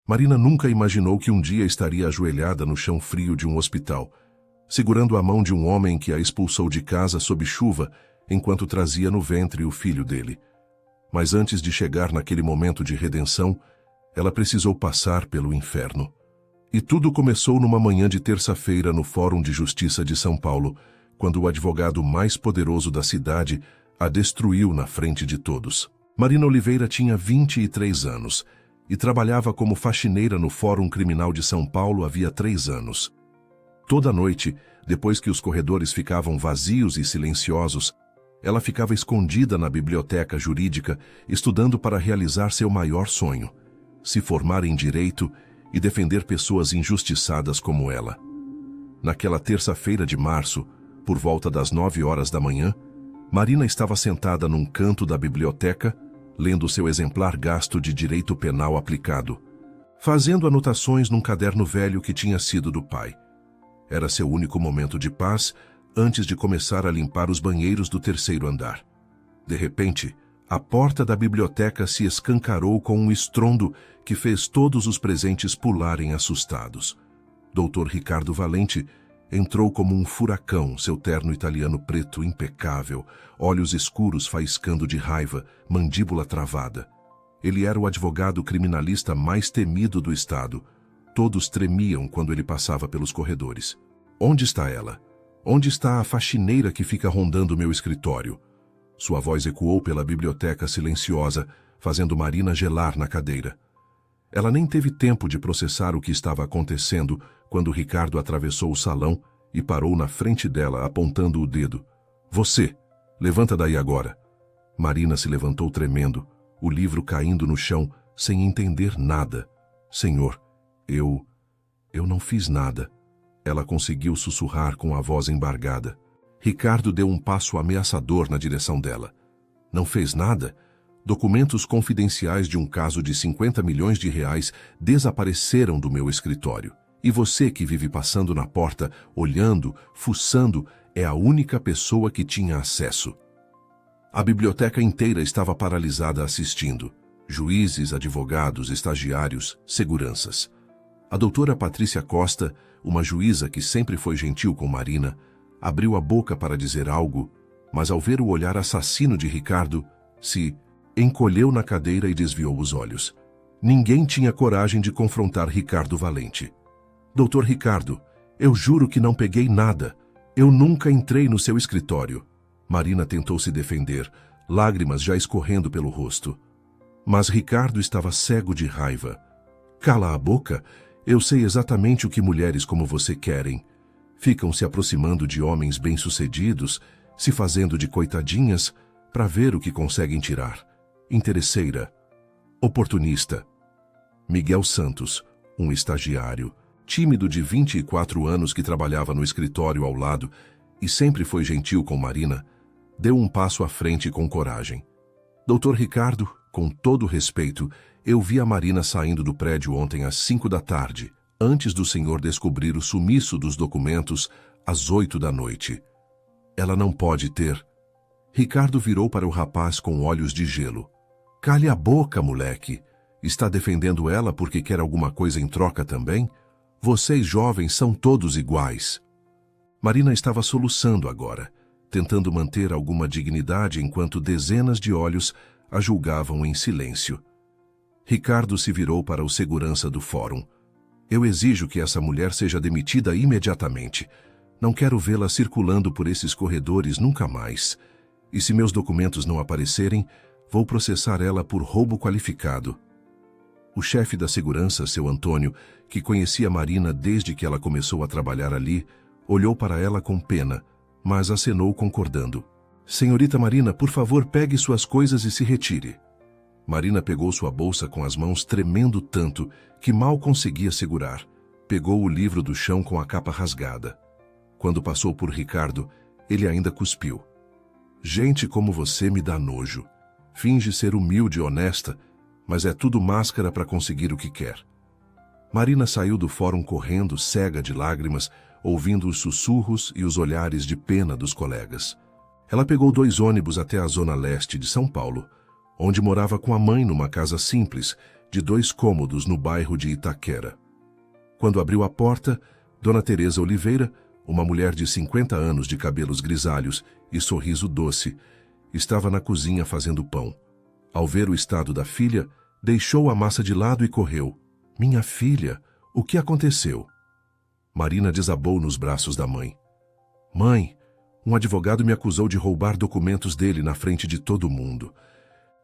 Marina nunca imaginou que um dia estaria ajoelhada no chão frio de um hospital, segurando a mão de um homem que a expulsou de casa sob chuva enquanto trazia no ventre o filho dele. Mas antes de chegar naquele momento de redenção, ela precisou passar pelo inferno. E tudo começou numa manhã de terça-feira no Fórum de Justiça de São Paulo, quando o advogado mais poderoso da cidade a destruiu na frente de todos. Marina Oliveira tinha 23 anos e trabalhava como faxineira no Fórum Criminal de São Paulo havia 3 anos. Toda noite, depois que os corredores ficavam vazios e silenciosos, ela ficava escondida na biblioteca jurídica, estudando para realizar seu maior sonho: se formar em direito e defender pessoas injustiçadas como ela. Naquela terça-feira de março, por volta das 9 horas da manhã, Marina estava sentada num canto da biblioteca, lendo seu exemplar gasto de direito penal aplicado, fazendo anotações num caderno velho que tinha sido do pai. Era seu único momento de paz antes de começar a limpar os banheiros do 3º andar. De repente, a porta da biblioteca se escancarou com um estrondo que fez todos os presentes pularem assustados. Dr. Ricardo Valente entrou como um furacão, seu terno italiano preto impecável, olhos escuros faiscando de raiva, mandíbula travada. Ele era o advogado criminalista mais temido do estado. Todos tremiam quando ele passava pelos corredores. Onde está ela? Onde está a faxineira que fica rondando meu escritório? Sua voz ecoou pela biblioteca silenciosa, fazendo Marina gelar na cadeira. Ela nem teve tempo de processar o que estava acontecendo quando Ricardo atravessou o salão e parou na frente dela, apontando o dedo. Você, levanta daí agora. Marina se levantou tremendo, o livro caindo no chão, sem entender nada. Senhor, eu não fiz nada. Ela conseguiu sussurrar com a voz embargada. Ricardo deu um passo ameaçador na direção dela. Não fez nada? Documentos confidenciais de um caso de 50 milhões de reais desapareceram do meu escritório. E você que vive passando na porta, olhando, fuçando, é a única pessoa que tinha acesso. A biblioteca inteira estava paralisada assistindo. Juízes, advogados, estagiários, seguranças. A doutora Patrícia Costa, uma juíza que sempre foi gentil com Marina, abriu a boca para dizer algo, mas ao ver o olhar assassino de Ricardo, se encolheu na cadeira e desviou os olhos. Ninguém tinha coragem de confrontar Ricardo Valente. Doutor Ricardo, eu juro que não peguei nada. Eu nunca entrei no seu escritório. Marina tentou se defender, lágrimas já escorrendo pelo rosto. Mas Ricardo estava cego de raiva. Cala a boca. Eu sei exatamente o que mulheres como você querem. Ficam se aproximando de homens bem-sucedidos, se fazendo de coitadinhas, para ver o que conseguem tirar. Interesseira. Oportunista. Miguel Santos, um estagiário, tímido de 24 anos que trabalhava no escritório ao lado e sempre foi gentil com Marina, deu um passo à frente com coragem. Doutor Ricardo, com todo respeito, eu vi a Marina saindo do prédio ontem às 5 da tarde, antes do senhor descobrir o sumiço dos documentos às 8 da noite. Ela não pode ter... Ricardo virou para o rapaz com olhos de gelo. Cale a boca, moleque. Está defendendo ela porque quer alguma coisa em troca também? Vocês jovens são todos iguais. Marina estava soluçando agora, tentando manter alguma dignidade enquanto dezenas de olhos a julgavam em silêncio. Ricardo se virou para o segurança do fórum. Eu exijo que essa mulher seja demitida imediatamente. Não quero vê-la circulando por esses corredores nunca mais. E se meus documentos não aparecerem, vou processar ela por roubo qualificado. O chefe da segurança, seu Antônio, que conhecia Marina desde que ela começou a trabalhar ali, olhou para ela com pena, mas acenou concordando. Senhorita Marina, por favor, pegue suas coisas e se retire. Marina pegou sua bolsa com as mãos tremendo tanto que mal conseguia segurar. Pegou o livro do chão com a capa rasgada. Quando passou por Ricardo, ele ainda cuspiu. Gente como você me dá nojo. Finge ser humilde e honesta, mas é tudo máscara para conseguir o que quer. Marina saiu do fórum correndo, cega de lágrimas, ouvindo os sussurros e os olhares de pena dos colegas. Ela pegou 2 ônibus até a zona leste de São Paulo, onde morava com a mãe numa casa simples, de 2 cômodos no bairro de Itaquera. Quando abriu a porta, Dona Teresa Oliveira, uma mulher de 50 anos de cabelos grisalhos e sorriso doce, estava na cozinha fazendo pão. Ao ver o estado da filha, deixou a massa de lado e correu. "Minha filha, o que aconteceu?" Marina desabou nos braços da mãe. "Mãe, um advogado me acusou de roubar documentos dele na frente de todo mundo.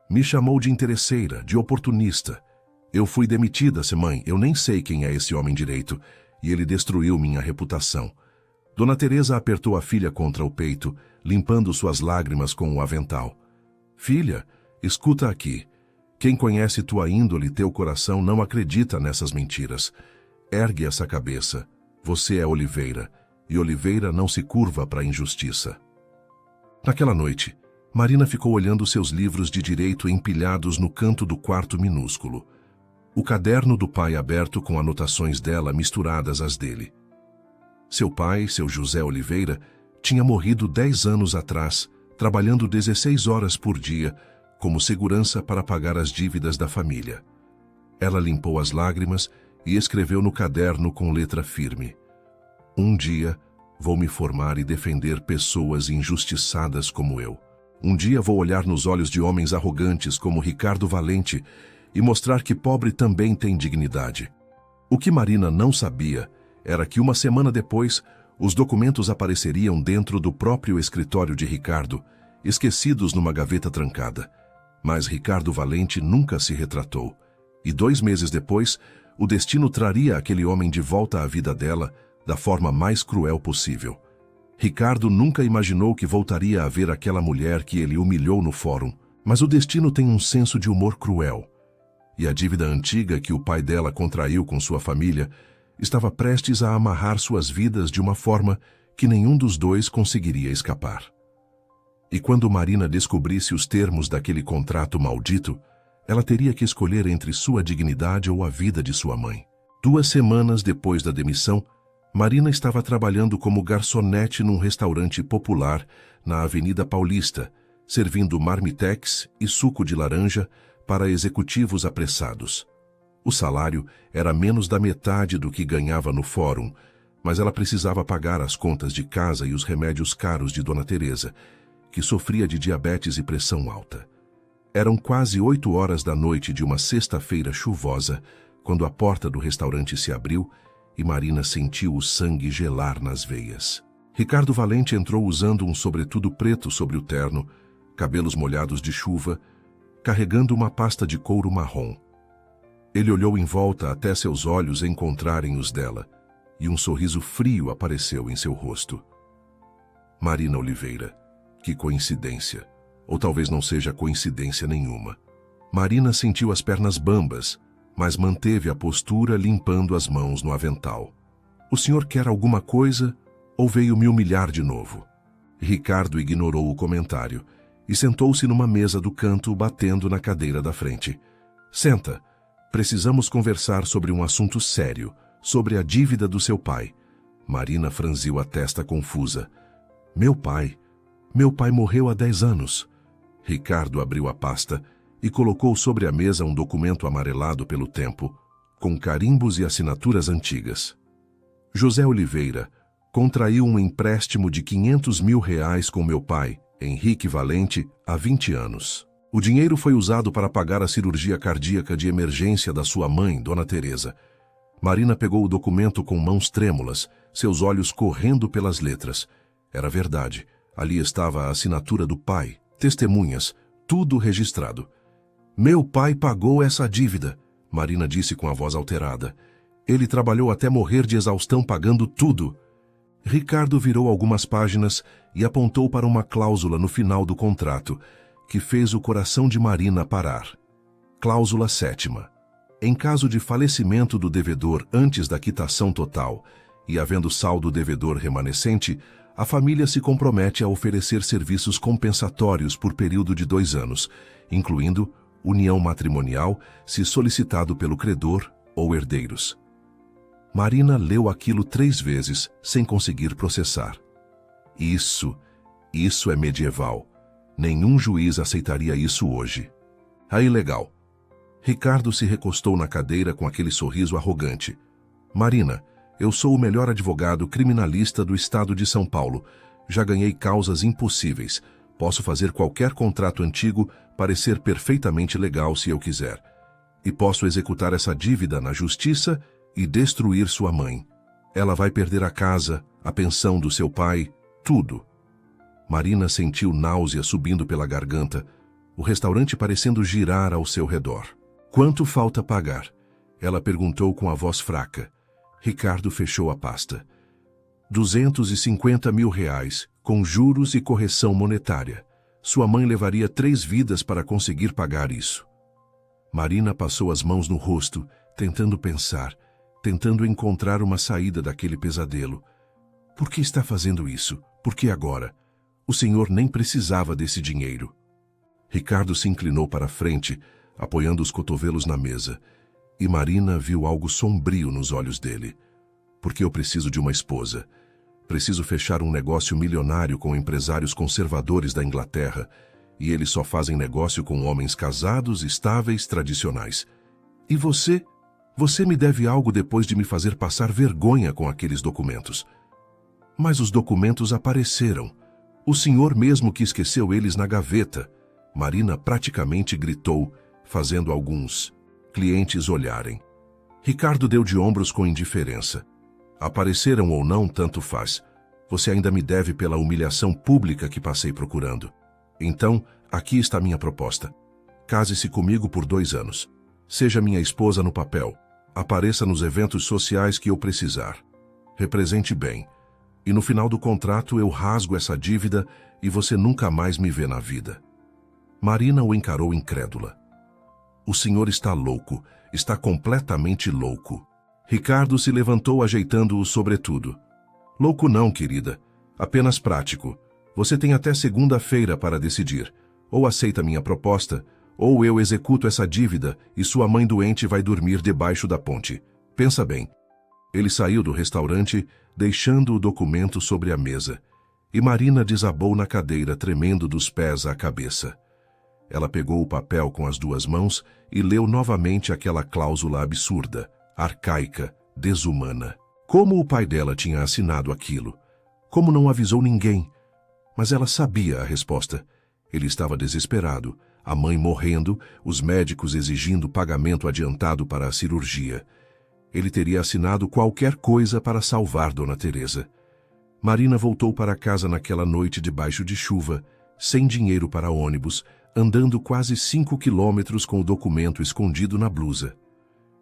Me chamou de interesseira, de oportunista. Eu fui demitida, mãe, eu nem sei quem é esse homem direito, e ele destruiu minha reputação." Dona Teresa apertou a filha contra o peito, limpando suas lágrimas com o avental. "Filha, escuta aqui. Quem conhece tua índole e teu coração não acredita nessas mentiras. Ergue essa cabeça. Você é Oliveira, e Oliveira não se curva para a injustiça." Naquela noite, Marina ficou olhando seus livros de direito empilhados no canto do quarto minúsculo. O caderno do pai aberto com anotações dela misturadas às dele. Seu pai, seu José Oliveira, tinha morrido 10 anos atrás, trabalhando 16 horas por dia, como segurança para pagar as dívidas da família. Ela limpou as lágrimas e escreveu no caderno com letra firme: "Um dia vou me formar e defender pessoas injustiçadas como eu. Um dia vou olhar nos olhos de homens arrogantes como Ricardo Valente e mostrar que pobre também tem dignidade." O que Marina não sabia era que 1 semana depois, os documentos apareceriam dentro do próprio escritório de Ricardo, esquecidos numa gaveta trancada. Mas Ricardo Valente nunca se retratou, e 2 meses depois, o destino traria aquele homem de volta à vida dela da forma mais cruel possível. Ricardo nunca imaginou que voltaria a ver aquela mulher que ele humilhou no fórum, mas o destino tem um senso de humor cruel. E a dívida antiga que o pai dela contraiu com sua família estava prestes a amarrar suas vidas de uma forma que nenhum dos dois conseguiria escapar. E quando Marina descobrisse os termos daquele contrato maldito, ela teria que escolher entre sua dignidade ou a vida de sua mãe. 2 semanas depois da demissão, Marina estava trabalhando como garçonete num restaurante popular na Avenida Paulista, servindo marmitex e suco de laranja para executivos apressados. O salário era menos da metade do que ganhava no fórum, mas ela precisava pagar as contas de casa e os remédios caros de Dona Teresa, que sofria de diabetes e pressão alta. Eram quase 8 horas da noite de uma sexta-feira chuvosa, quando a porta do restaurante se abriu e Marina sentiu o sangue gelar nas veias. Ricardo Valente entrou usando um sobretudo preto sobre o terno, cabelos molhados de chuva, carregando uma pasta de couro marrom. Ele olhou em volta até seus olhos encontrarem os dela, e um sorriso frio apareceu em seu rosto. Marina Oliveira, que coincidência, ou talvez não seja coincidência nenhuma. Marina sentiu as pernas bambas, mas manteve a postura limpando as mãos no avental. "O senhor quer alguma coisa ou veio me humilhar de novo?" Ricardo ignorou o comentário e sentou-se numa mesa do canto batendo na cadeira da frente. "Senta. Precisamos conversar sobre um assunto sério, sobre a dívida do seu pai." Marina franziu a testa confusa. Meu pai morreu há 10 anos. Ricardo abriu a pasta e colocou sobre a mesa um documento amarelado pelo tempo, com carimbos e assinaturas antigas. José Oliveira contraiu um empréstimo de R$500 mil com meu pai, Henrique Valente, há 20 anos. O dinheiro foi usado para pagar a cirurgia cardíaca de emergência da sua mãe, Dona Teresa. Marina pegou o documento com mãos trêmulas, seus olhos correndo pelas letras. Era verdade. Ali estava a assinatura do pai, testemunhas, tudo registrado. "Meu pai pagou essa dívida", Marina disse com a voz alterada. "Ele trabalhou até morrer de exaustão pagando tudo." Ricardo virou algumas páginas e apontou para uma cláusula no final do contrato, que fez o coração de Marina parar. Cláusula 7ª. Em caso de falecimento do devedor antes da quitação total e havendo saldo devedor remanescente, a família se compromete a oferecer serviços compensatórios por período de 2 anos, incluindo união matrimonial, se solicitado pelo credor ou herdeiros. Marina leu aquilo 3 vezes, sem conseguir processar. Isso é medieval. Nenhum juiz aceitaria isso hoje. Aí, legal. Ricardo se recostou na cadeira com aquele sorriso arrogante. Marina, eu sou o melhor advogado criminalista do estado de São Paulo. Já ganhei causas impossíveis. Posso fazer qualquer contrato antigo parecer perfeitamente legal se eu quiser. E posso executar essa dívida na justiça e destruir sua mãe. Ela vai perder a casa, a pensão do seu pai, tudo. Marina sentiu náusea subindo pela garganta, o restaurante parecendo girar ao seu redor. Quanto falta pagar? Ela perguntou com a voz fraca. Ricardo fechou a pasta. 250 mil reais, com juros e correção monetária. Sua mãe levaria 3 vidas para conseguir pagar isso. Marina passou as mãos no rosto, tentando pensar, tentando encontrar uma saída daquele pesadelo. Por que está fazendo isso? Por que agora? O senhor nem precisava desse dinheiro. Ricardo se inclinou para a frente, apoiando os cotovelos na mesa, e Marina viu algo sombrio nos olhos dele. Porque eu preciso de uma esposa. Preciso fechar um negócio milionário com empresários conservadores da Inglaterra, e eles só fazem negócio com homens casados, estáveis, tradicionais. E você? Você me deve algo depois de me fazer passar vergonha com aqueles documentos. Mas os documentos apareceram. O senhor mesmo que esqueceu eles na gaveta. Marina praticamente gritou, fazendo alguns clientes olharem. Ricardo deu de ombros com indiferença. Apareceram ou não, tanto faz. Você ainda me deve pela humilhação pública que passei procurando. Então, aqui está minha proposta. Case-se comigo por 2 anos. Seja minha esposa no papel. Apareça nos eventos sociais que eu precisar. Represente bem. E no final do contrato eu rasgo essa dívida e você nunca mais me vê na vida. Marina o encarou incrédula. O senhor está louco. Está completamente louco. Ricardo se levantou ajeitando o sobretudo. Louco não, querida. Apenas prático. Você tem até segunda-feira para decidir. Ou aceita minha proposta, ou eu executo essa dívida e sua mãe doente vai dormir debaixo da ponte. Pensa bem. Ele saiu do restaurante, deixando o documento sobre a mesa, e Marina desabou na cadeira, tremendo dos pés à cabeça. Ela pegou o papel com as 2 mãos e leu novamente aquela cláusula absurda, arcaica, desumana. Como o pai dela tinha assinado aquilo? Como não avisou ninguém? Mas ela sabia a resposta. Ele estava desesperado, a mãe morrendo, os médicos exigindo pagamento adiantado para a cirurgia. Ele teria assinado qualquer coisa para salvar Dona Teresa. Marina voltou para casa naquela noite debaixo de chuva, sem dinheiro para ônibus, andando quase 5 quilômetros com o documento escondido na blusa.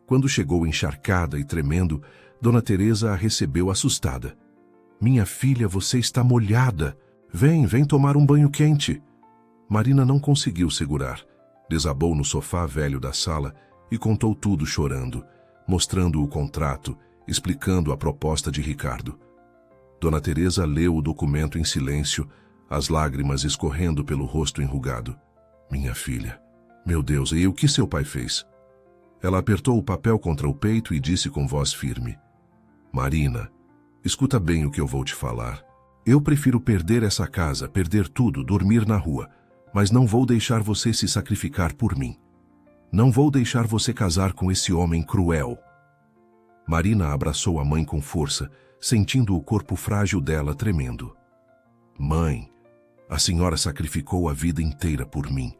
Quando chegou encharcada e tremendo, Dona Teresa a recebeu assustada. Minha filha, você está molhada. Vem tomar um banho quente. Marina não conseguiu segurar. Desabou no sofá velho da sala e contou tudo chorando, mostrando o contrato, explicando a proposta de Ricardo. Dona Teresa leu o documento em silêncio, as lágrimas escorrendo pelo rosto enrugado. Minha filha, meu Deus, e o que seu pai fez? Ela apertou o papel contra o peito e disse com voz firme. Marina, escuta bem o que eu vou te falar. Eu prefiro perder essa casa, perder tudo, dormir na rua, mas não vou deixar você se sacrificar por mim. Não vou deixar você casar com esse homem cruel. Marina abraçou a mãe com força, sentindo o corpo frágil dela tremendo. Mãe, a senhora sacrificou a vida inteira por mim.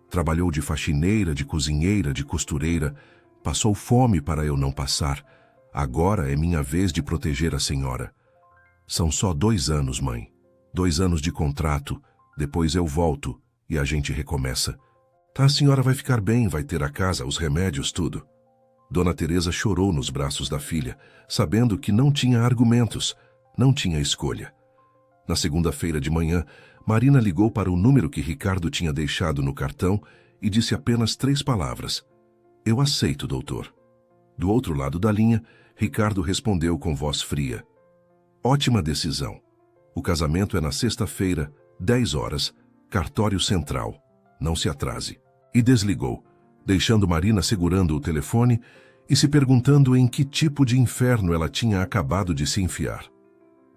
Trabalhou de faxineira, de cozinheira, de costureira, passou fome para eu não passar. Agora é minha vez de proteger a senhora. São só 2 anos, mãe. 2 anos de contrato, depois eu volto e a gente recomeça. Tá, a senhora vai ficar bem, vai ter a casa, os remédios, tudo. Dona Teresa chorou nos braços da filha, sabendo que não tinha argumentos, não tinha escolha. Na segunda-feira de manhã, Marina ligou para o número que Ricardo tinha deixado no cartão e disse apenas 3 palavras. Eu aceito, doutor. Do outro lado da linha, Ricardo respondeu com voz fria. Ótima decisão. O casamento é na sexta-feira, 10 horas, cartório central. Não se atrase. E desligou, deixando Marina segurando o telefone e se perguntando em que tipo de inferno ela tinha acabado de se enfiar.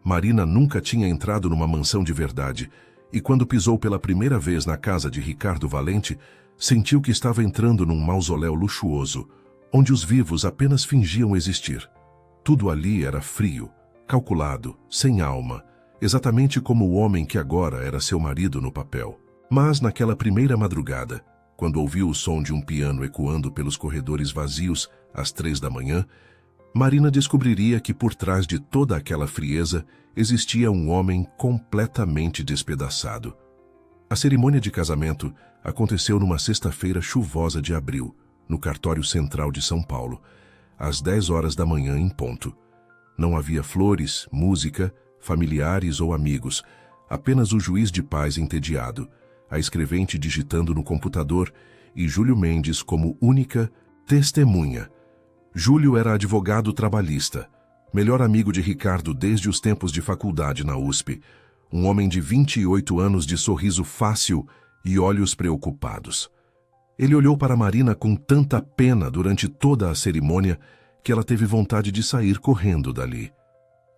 Marina nunca tinha entrado numa mansão de verdade, e quando pisou pela primeira vez na casa de Ricardo Valente, Sentiu que estava entrando num mausoléu luxuoso, onde os vivos apenas fingiam existir. Tudo ali era frio, calculado, sem alma, exatamente como o homem que agora era seu marido no papel. Mas naquela primeira madrugada, quando ouviu o som de um piano ecoando pelos corredores vazios às 3 da manhã, Marina descobriria que por trás de toda aquela frieza existia um homem completamente despedaçado. A cerimônia de casamento aconteceu numa sexta-feira chuvosa de abril, no cartório central de São Paulo, às 10 horas da manhã em ponto. Não havia flores, música, familiares ou amigos, apenas o juiz de paz entediado, a escrevente digitando no computador e Júlio Mendes como única testemunha. Júlio era advogado trabalhista, melhor amigo de Ricardo desde os tempos de faculdade na USP, um homem de 28 anos de sorriso fácil e olhos preocupados. Ele olhou para Marina com tanta pena durante toda a cerimônia que ela teve vontade de sair correndo dali.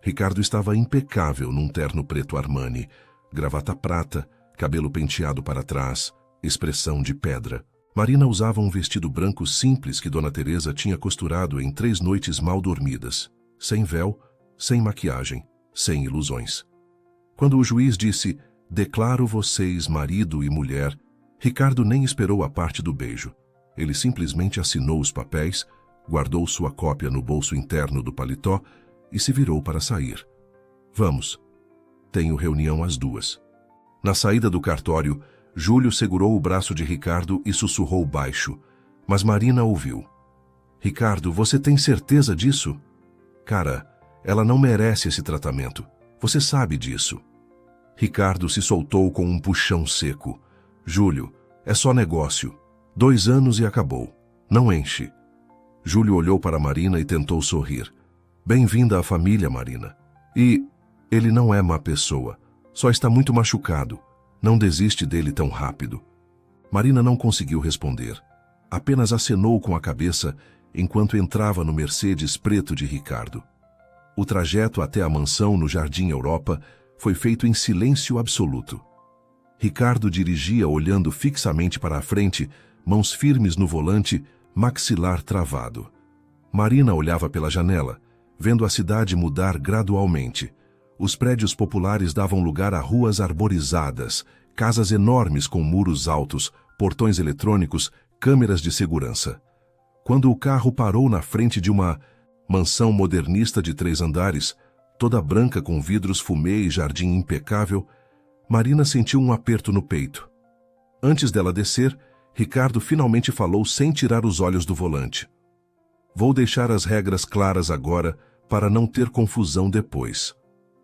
Ricardo estava impecável num terno preto Armani, gravata prata, cabelo penteado para trás, expressão de pedra. Marina usava um vestido branco simples que Dona Teresa tinha costurado em 3 noites mal dormidas, sem véu, sem maquiagem, sem ilusões. Quando o juiz disse, "Declaro vocês marido e mulher", Ricardo nem esperou a parte do beijo. Ele simplesmente assinou os papéis, guardou sua cópia no bolso interno do paletó e se virou para sair. "Vamos. Tenho reunião às 2. Na saída do cartório, Júlio segurou o braço de Ricardo e sussurrou baixo, mas Marina ouviu. "Ricardo, você tem certeza disso? Cara, ela não merece esse tratamento. Você sabe disso." Ricardo se soltou com um puxão seco. "Júlio, é só negócio. 2 anos e acabou. Não enche." Júlio olhou para Marina e tentou sorrir. "Bem-vinda à família, Marina. E ele não é má pessoa. Só está muito machucado. Não desiste dele tão rápido." Marina não conseguiu responder. Apenas acenou com a cabeça enquanto entrava no Mercedes preto de Ricardo. O trajeto até a mansão no Jardim Europa foi feito em silêncio absoluto. Ricardo dirigia olhando fixamente para a frente, mãos firmes no volante, maxilar travado. Marina olhava pela janela, vendo a cidade mudar gradualmente. Os prédios populares davam lugar a ruas arborizadas, casas enormes com muros altos, portões eletrônicos, câmeras de segurança. Quando o carro parou na frente de uma mansão modernista de 3 andares, toda branca com vidros fumê e jardim impecável, Marina sentiu um aperto no peito. Antes dela descer, Ricardo finalmente falou sem tirar os olhos do volante. "Vou deixar as regras claras agora para não ter confusão depois.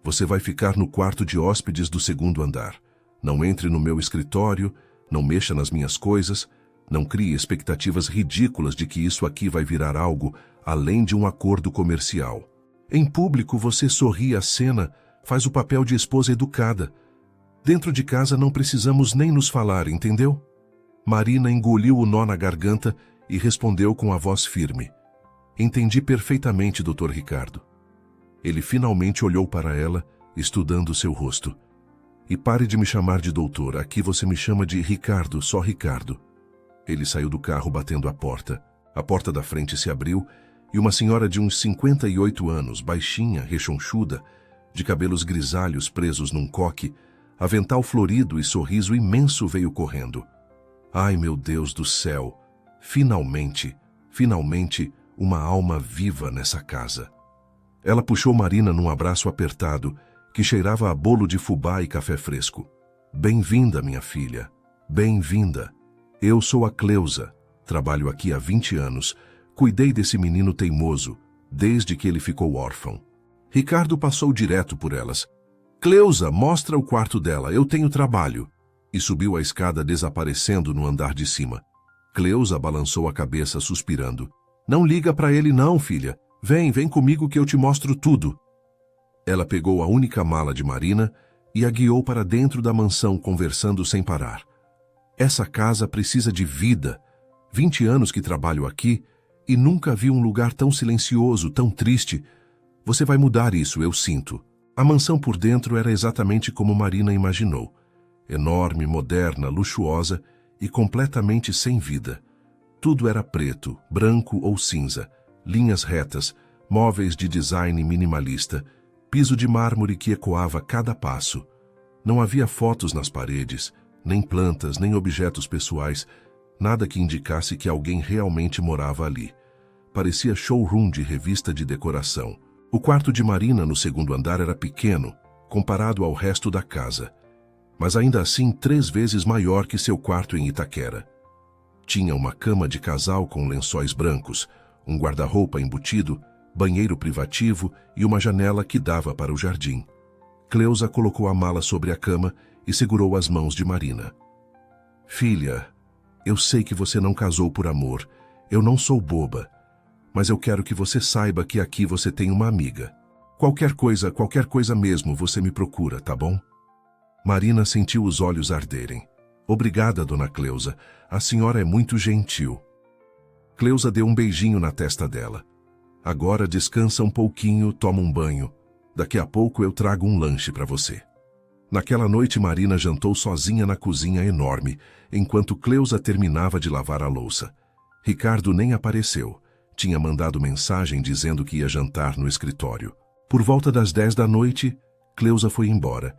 Você vai ficar no quarto de hóspedes do 2º andar. Não entre no meu escritório, não mexa nas minhas coisas, não crie expectativas ridículas de que isso aqui vai virar algo além de um acordo comercial. Em público você sorri à cena, faz o papel de esposa educada. Dentro de casa não precisamos nem nos falar, entendeu?" Marina engoliu o nó na garganta e respondeu com a voz firme. "Entendi perfeitamente, Dr. Ricardo." Ele finalmente olhou para ela, estudando seu rosto. "E pare de me chamar de doutor, aqui você me chama de Ricardo, só Ricardo." Ele saiu do carro batendo a porta. A porta da frente se abriu e uma senhora de uns 58 anos, baixinha, rechonchuda, de cabelos grisalhos presos num coque, avental florido e sorriso imenso veio correndo. Ai, meu Deus do céu! Finalmente, uma alma viva nessa casa. Ela puxou Marina num abraço apertado, que cheirava a bolo de fubá e café fresco. "Bem-vinda, minha filha. Bem-vinda. Eu sou a Cleusa. Trabalho aqui há 20 anos. Cuidei desse menino teimoso, desde que ele ficou órfão." Ricardo passou direto por elas. "Cleusa, mostra o quarto dela, eu tenho trabalho." E subiu a escada desaparecendo no andar de cima. Cleusa balançou a cabeça suspirando. "Não liga para ele não, filha. Vem comigo que eu te mostro tudo." Ela pegou a única mala de Marina e a guiou para dentro da mansão conversando sem parar. "Essa casa precisa de vida. 20 anos que trabalho aqui e nunca vi um lugar tão silencioso, tão triste. Você vai mudar isso, eu sinto." A mansão por dentro era exatamente como Marina imaginou. Enorme, moderna, luxuosa e completamente sem vida. Tudo era preto, branco ou cinza, linhas retas, móveis de design minimalista, piso de mármore que ecoava cada passo. Não havia fotos nas paredes, nem plantas, nem objetos pessoais, nada que indicasse que alguém realmente morava ali. Parecia showroom de revista de decoração. O quarto de Marina no segundo andar era pequeno, comparado ao resto da casa, mas ainda assim 3 vezes maior que seu quarto em Itaquera. Tinha uma cama de casal com lençóis brancos, um guarda-roupa embutido, banheiro privativo e uma janela que dava para o jardim. Cleusa colocou a mala sobre a cama e segurou as mãos de Marina. Filha, eu sei que você não casou por amor, eu não sou boba, mas eu quero que você saiba que aqui você tem uma amiga. Qualquer coisa mesmo você me procura, tá bom? Marina sentiu os olhos arderem. Obrigada, dona Cleusa, a senhora é muito gentil. Cleusa deu um beijinho na testa dela. Agora descansa um pouquinho, toma um banho. Daqui a pouco eu trago um lanche para você. Naquela noite Marina jantou sozinha na cozinha enorme, enquanto Cleusa terminava de lavar a louça. Ricardo nem apareceu. Tinha mandado mensagem dizendo que ia jantar no escritório. Por volta das 10 da noite, Cleusa foi embora,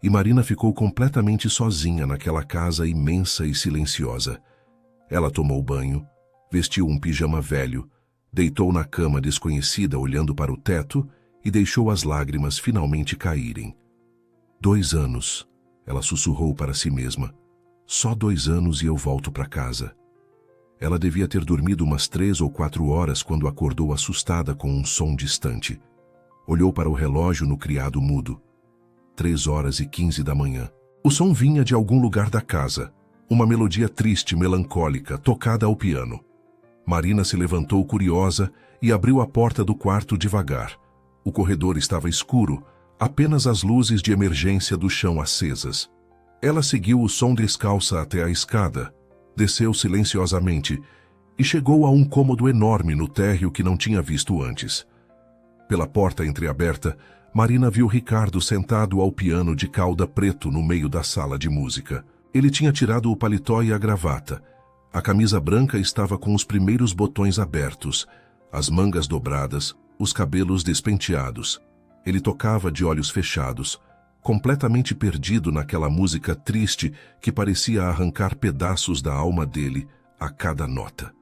e Marina ficou completamente sozinha naquela casa imensa e silenciosa. Ela tomou banho, vestiu um pijama velho, deitou na cama desconhecida olhando para o teto e deixou as lágrimas finalmente caírem. 2 anos, ela sussurrou para si mesma. Só 2 anos e eu volto para casa. Ela devia ter dormido umas 3 ou 4 horas quando acordou assustada com um som distante. Olhou para o relógio no criado mudo. 3h15 da manhã. O som vinha de algum lugar da casa. Uma melodia triste, melancólica, tocada ao piano. Marina se levantou curiosa e abriu a porta do quarto devagar. O corredor estava escuro, apenas as luzes de emergência do chão acesas. Ela seguiu o som descalça até a escada, desceu silenciosamente e chegou a um cômodo enorme no térreo que não tinha visto antes. Pela porta entreaberta, Marina viu Ricardo sentado ao piano de cauda preto no meio da sala de música. Ele tinha tirado o paletó e a gravata. A camisa branca estava com os primeiros botões abertos, as mangas dobradas, os cabelos despenteados. Ele tocava de olhos fechados, completamente perdido naquela música triste que parecia arrancar pedaços da alma dele a cada nota.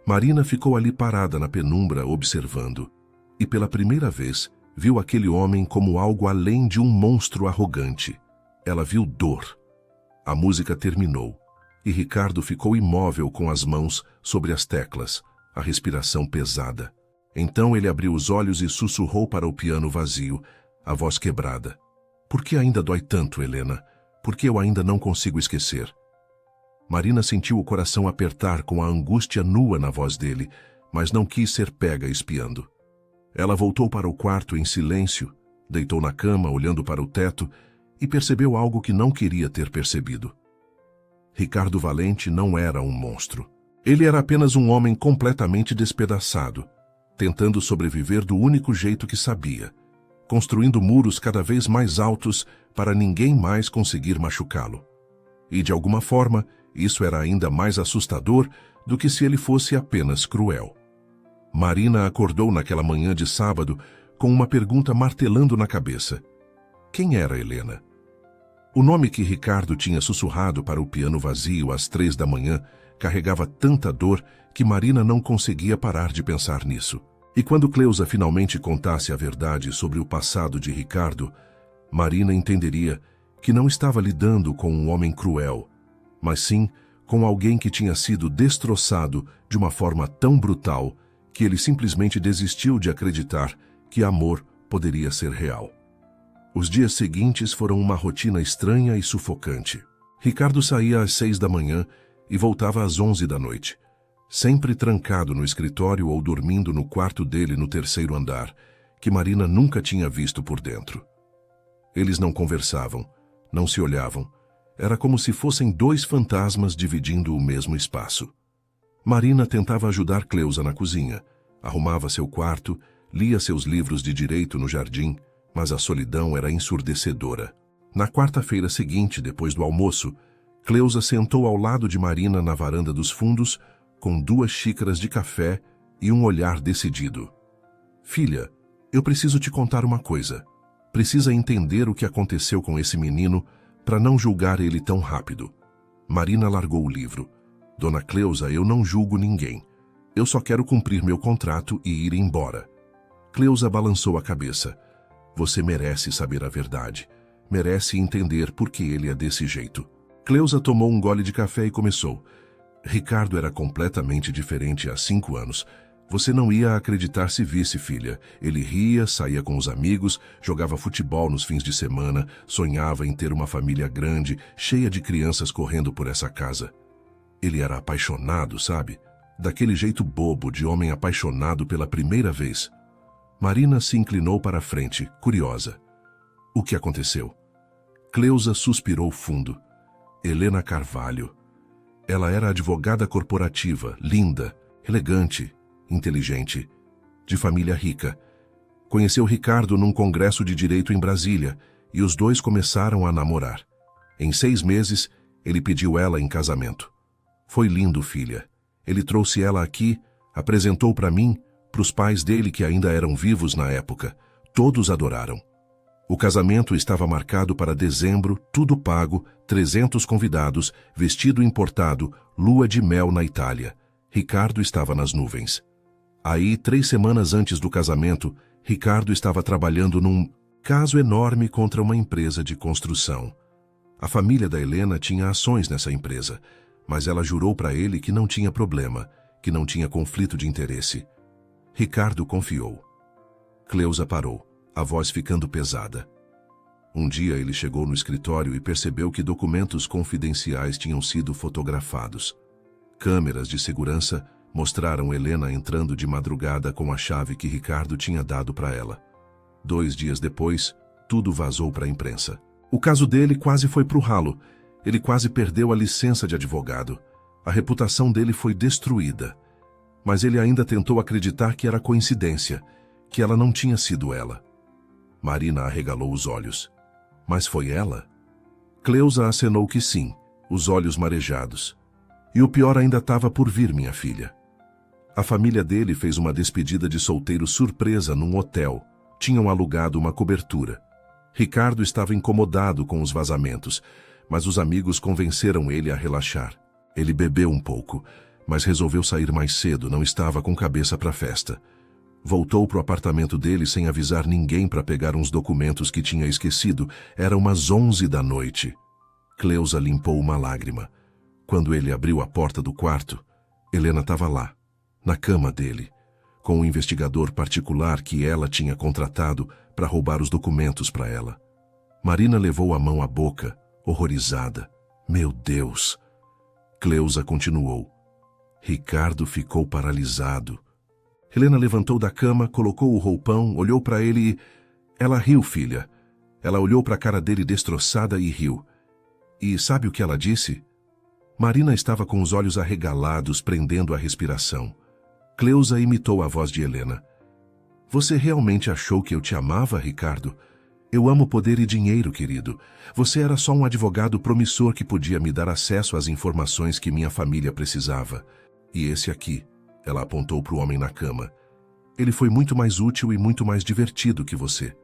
Marina ficou ali parada na penumbra observando, e pela primeira vez viu aquele homem como algo além de um monstro arrogante. Ela viu dor. A música terminou, e Ricardo ficou imóvel com as mãos sobre as teclas, a respiração pesada. Então ele abriu os olhos e sussurrou para o piano vazio, a voz quebrada. Por que ainda dói tanto, Helena? Por que eu ainda não consigo esquecer? Marina sentiu o coração apertar com a angústia nua na voz dele, mas não quis ser pega espiando. Ela voltou para o quarto em silêncio, deitou na cama olhando para o teto e percebeu algo que não queria ter percebido. Ricardo Valente não era um monstro. Ele era apenas um homem completamente despedaçado, tentando sobreviver do único jeito que sabia, construindo muros cada vez mais altos para ninguém mais conseguir machucá-lo. E de alguma forma, isso era ainda mais assustador do que se ele fosse apenas cruel. Marina acordou naquela manhã de sábado com uma pergunta martelando na cabeça. Quem era Helena? O nome que Ricardo tinha sussurrado para o piano vazio às 3 da manhã carregava tanta dor que Marina não conseguia parar de pensar nisso. E quando Cleusa finalmente contasse a verdade sobre o passado de Ricardo, Marina entenderia que não estava lidando com um homem cruel, mas sim com alguém que tinha sido destroçado de uma forma tão brutal que ele simplesmente desistiu de acreditar que amor poderia ser real. Os dias seguintes foram uma rotina estranha e sufocante. Ricardo saía às 6 da manhã e voltava às 11 da noite, sempre trancado no escritório ou dormindo no quarto dele no 3º andar, que Marina nunca tinha visto por dentro. Eles não conversavam, não se olhavam. Era como se fossem 2 fantasmas dividindo o mesmo espaço. Marina tentava ajudar Cleusa na cozinha, arrumava seu quarto, lia seus livros de direito no jardim, mas a solidão era ensurdecedora. Na quarta-feira seguinte, depois do almoço, Cleusa sentou ao lado de Marina na varanda dos fundos, com 2 xícaras de café e um olhar decidido. Filha, eu preciso te contar uma coisa. Precisa entender o que aconteceu com esse menino para não julgar ele tão rápido. Marina largou o livro. Dona Cleusa, eu não julgo ninguém. Eu só quero cumprir meu contrato e ir embora. Cleusa balançou a cabeça. Você merece saber a verdade. Merece entender por que ele é desse jeito. Cleusa tomou um gole de café e começou. Ricardo era completamente diferente há 5 anos. Você não ia acreditar se visse, filha. Ele ria, saía com os amigos, jogava futebol nos fins de semana, sonhava em ter uma família grande, cheia de crianças correndo por essa casa. Ele era apaixonado, sabe? Daquele jeito bobo de homem apaixonado pela primeira vez. Marina se inclinou para a frente, curiosa. O que aconteceu? Cleusa suspirou fundo. Helena Carvalho. Ela era advogada corporativa, linda, elegante, inteligente, de família rica. Conheceu Ricardo num congresso de direito em Brasília e os dois começaram a namorar. Em 6 meses, ele pediu ela em casamento. Foi lindo, filha. Ele trouxe ela aqui, apresentou para mim, para os pais dele que ainda eram vivos na época. Todos adoraram. O casamento estava marcado para dezembro, tudo pago, 300 convidados, vestido importado, lua de mel na Itália. Ricardo estava nas nuvens. Aí, 3 semanas antes do casamento, Ricardo estava trabalhando num caso enorme contra uma empresa de construção. A família da Helena tinha ações nessa empresa, mas ela jurou para ele que não tinha problema, que não tinha conflito de interesse. Ricardo confiou. Cleusa parou, a voz ficando pesada. Um dia ele chegou no escritório e percebeu que documentos confidenciais tinham sido fotografados. Câmeras de segurança mostraram Helena entrando de madrugada com a chave que Ricardo tinha dado para ela. 2 dias depois, tudo vazou para a imprensa. O caso dele quase foi pro ralo. Ele quase perdeu a licença de advogado. A reputação dele foi destruída. Mas ele ainda tentou acreditar que era coincidência, que ela não tinha sido ela. Marina arregalou os olhos. Mas foi ela? Cleusa acenou que sim, os olhos marejados. E o pior ainda estava por vir, minha filha. A família dele fez uma despedida de solteiro surpresa num hotel. Tinham alugado uma cobertura. Ricardo estava incomodado com os vazamentos, mas os amigos convenceram ele a relaxar. Ele bebeu um pouco, mas resolveu sair mais cedo, não estava com cabeça para a festa. Voltou para o apartamento dele sem avisar ninguém para pegar uns documentos que tinha esquecido. Era umas 11 da noite. Cleusa limpou uma lágrima. Quando ele abriu a porta do quarto, Helena estava lá, na cama dele, com o investigador particular que ela tinha contratado para roubar os documentos para ela. Marina levou a mão à boca, horrorizada. Meu Deus! Cleusa continuou. Ricardo ficou paralisado. Helena levantou da cama, colocou o roupão, olhou para ele e... Ela riu, filha. Ela olhou para a cara dele destroçada e riu. E sabe o que ela disse? Marina estava com os olhos arregalados, prendendo a respiração. Cleusa imitou a voz de Helena. Você realmente achou que eu te amava, Ricardo? Eu amo poder e dinheiro, querido. Você era só um advogado promissor que podia me dar acesso às informações que minha família precisava. E esse aqui, ela apontou para o homem na cama. Ele foi muito mais útil e muito mais divertido que você.